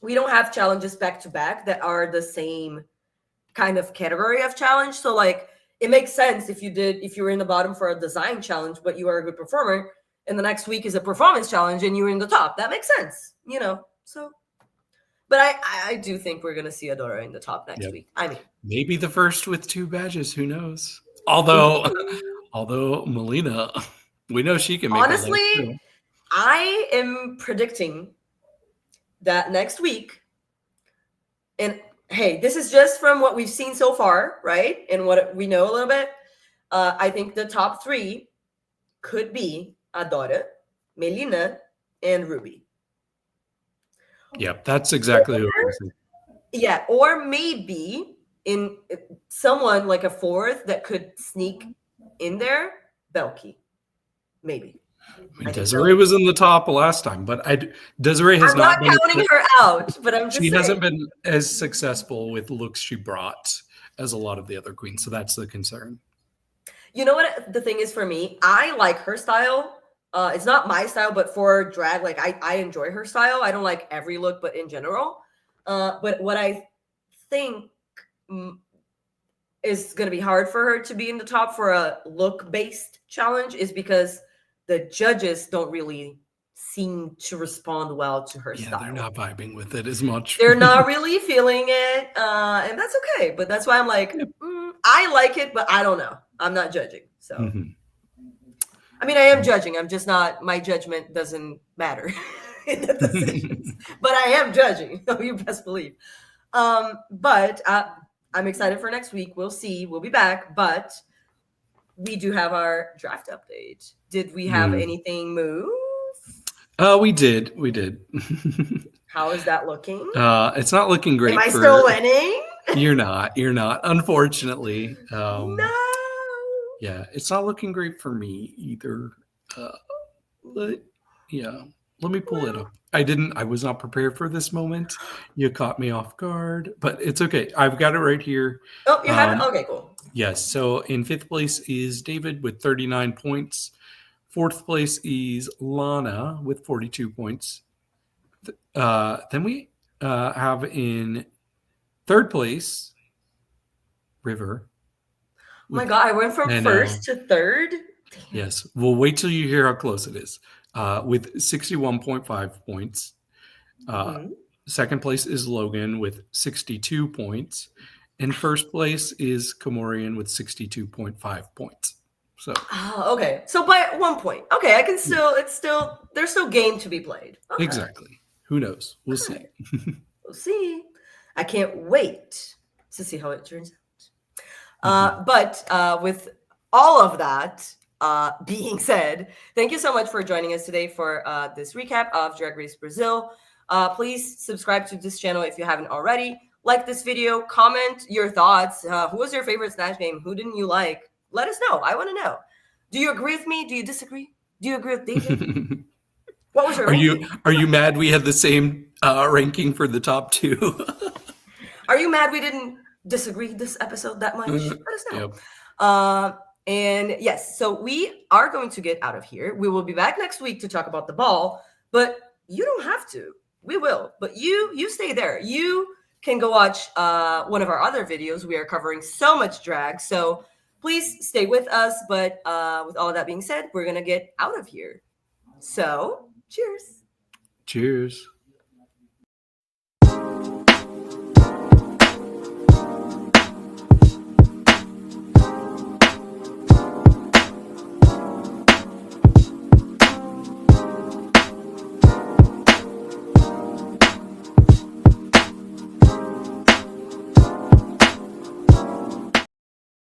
S1: we don't have challenges back to back that are the same kind of category of challenge. So it makes sense if you were in the bottom for a design challenge, but you are a good performer, and the next week is a performance challenge and you're in the top. That makes sense, so. But I do think we're going to see Adora in the top next week.
S2: Maybe the first with 2 badges. Who knows? Although Melina, we know she can make it.
S1: Honestly, I am predicting that next week, and hey, this is just from what we've seen so far, right? And what we know a little bit. I think the top 3 could be Adora, Melina, and Ruby.
S2: Yep, that's exactly what I was saying.
S1: Yeah, or maybe in someone like a 4th that could sneak in there, Bhelchi. Maybe.
S2: Desirée was in the top last time, but Desirée has not been
S1: counting her out, but I'm just saying.
S2: She hasn't been as successful with looks she brought as a lot of the other queens, so that's the concern.
S1: You know what the thing is for me? I like her style. It's not my style, but for drag, I enjoy her style. I don't like every look, but in general. But what I think is going to be hard for her to be in the top for a look-based challenge is because the judges don't really seem to respond well to her style.
S2: They're not vibing with it as much.
S1: They're not really feeling it, and that's okay. But that's why I'm I like it, but I don't know. I'm not judging, so. I am judging. I'm just not. My judgment doesn't matter in the decisions, but I am judging. You best believe. But I'm excited for next week. We'll see. We'll be back, but we do have our draft update. Did we have anything move?
S2: We did.
S1: How is that looking?
S2: It's not looking great.
S1: Am I still winning?
S2: You're not. Unfortunately.
S1: No.
S2: Yeah, it's not looking great for me either. But yeah, let me pull it up. I was not prepared for this moment. You caught me off guard, but it's okay. I've got it right here.
S1: Oh, you have it? Okay, cool.
S2: Yes. So in 5th place is David with 39 points. 4th place is Lana with 42 points. Then we have in 3rd place, River.
S1: Oh my God, I went from 1st to 3rd? Damn.
S2: Yes. Well, wait till you hear how close it is. With 61.5 points. 2nd place is Logan with 62 points. And 1st place is Kamorian with 62.5 points. So.
S1: Oh, okay. So by 1 point. Okay, I can still, there's still game to be played. Okay.
S2: Exactly. Who knows? We'll see.
S1: We'll see. I can't wait to see how it turns out. But with all of that being said, thank you so much for joining us today for this recap of Drag Race Brazil. Please subscribe to this channel if you haven't already. Like this video, comment your thoughts. Who was your favorite Snatch Game? Who didn't you like? Let us know. I want to know. Do you agree with me? Do you disagree? Do you agree with David? What was your ranking?
S2: Are you mad we had the same ranking for the top two?
S1: Are you mad we didn't disagree this episode that much? Let us know.
S2: Yep.
S1: And yes, so we are going to get out of here. We will be back next week to talk about the ball, but you don't have to. We will, but you stay there. You can go watch one of our other videos. We are covering so much drag, so please stay with us. But with all of that being said, we're gonna get out of here. So cheers.
S2: Cheers.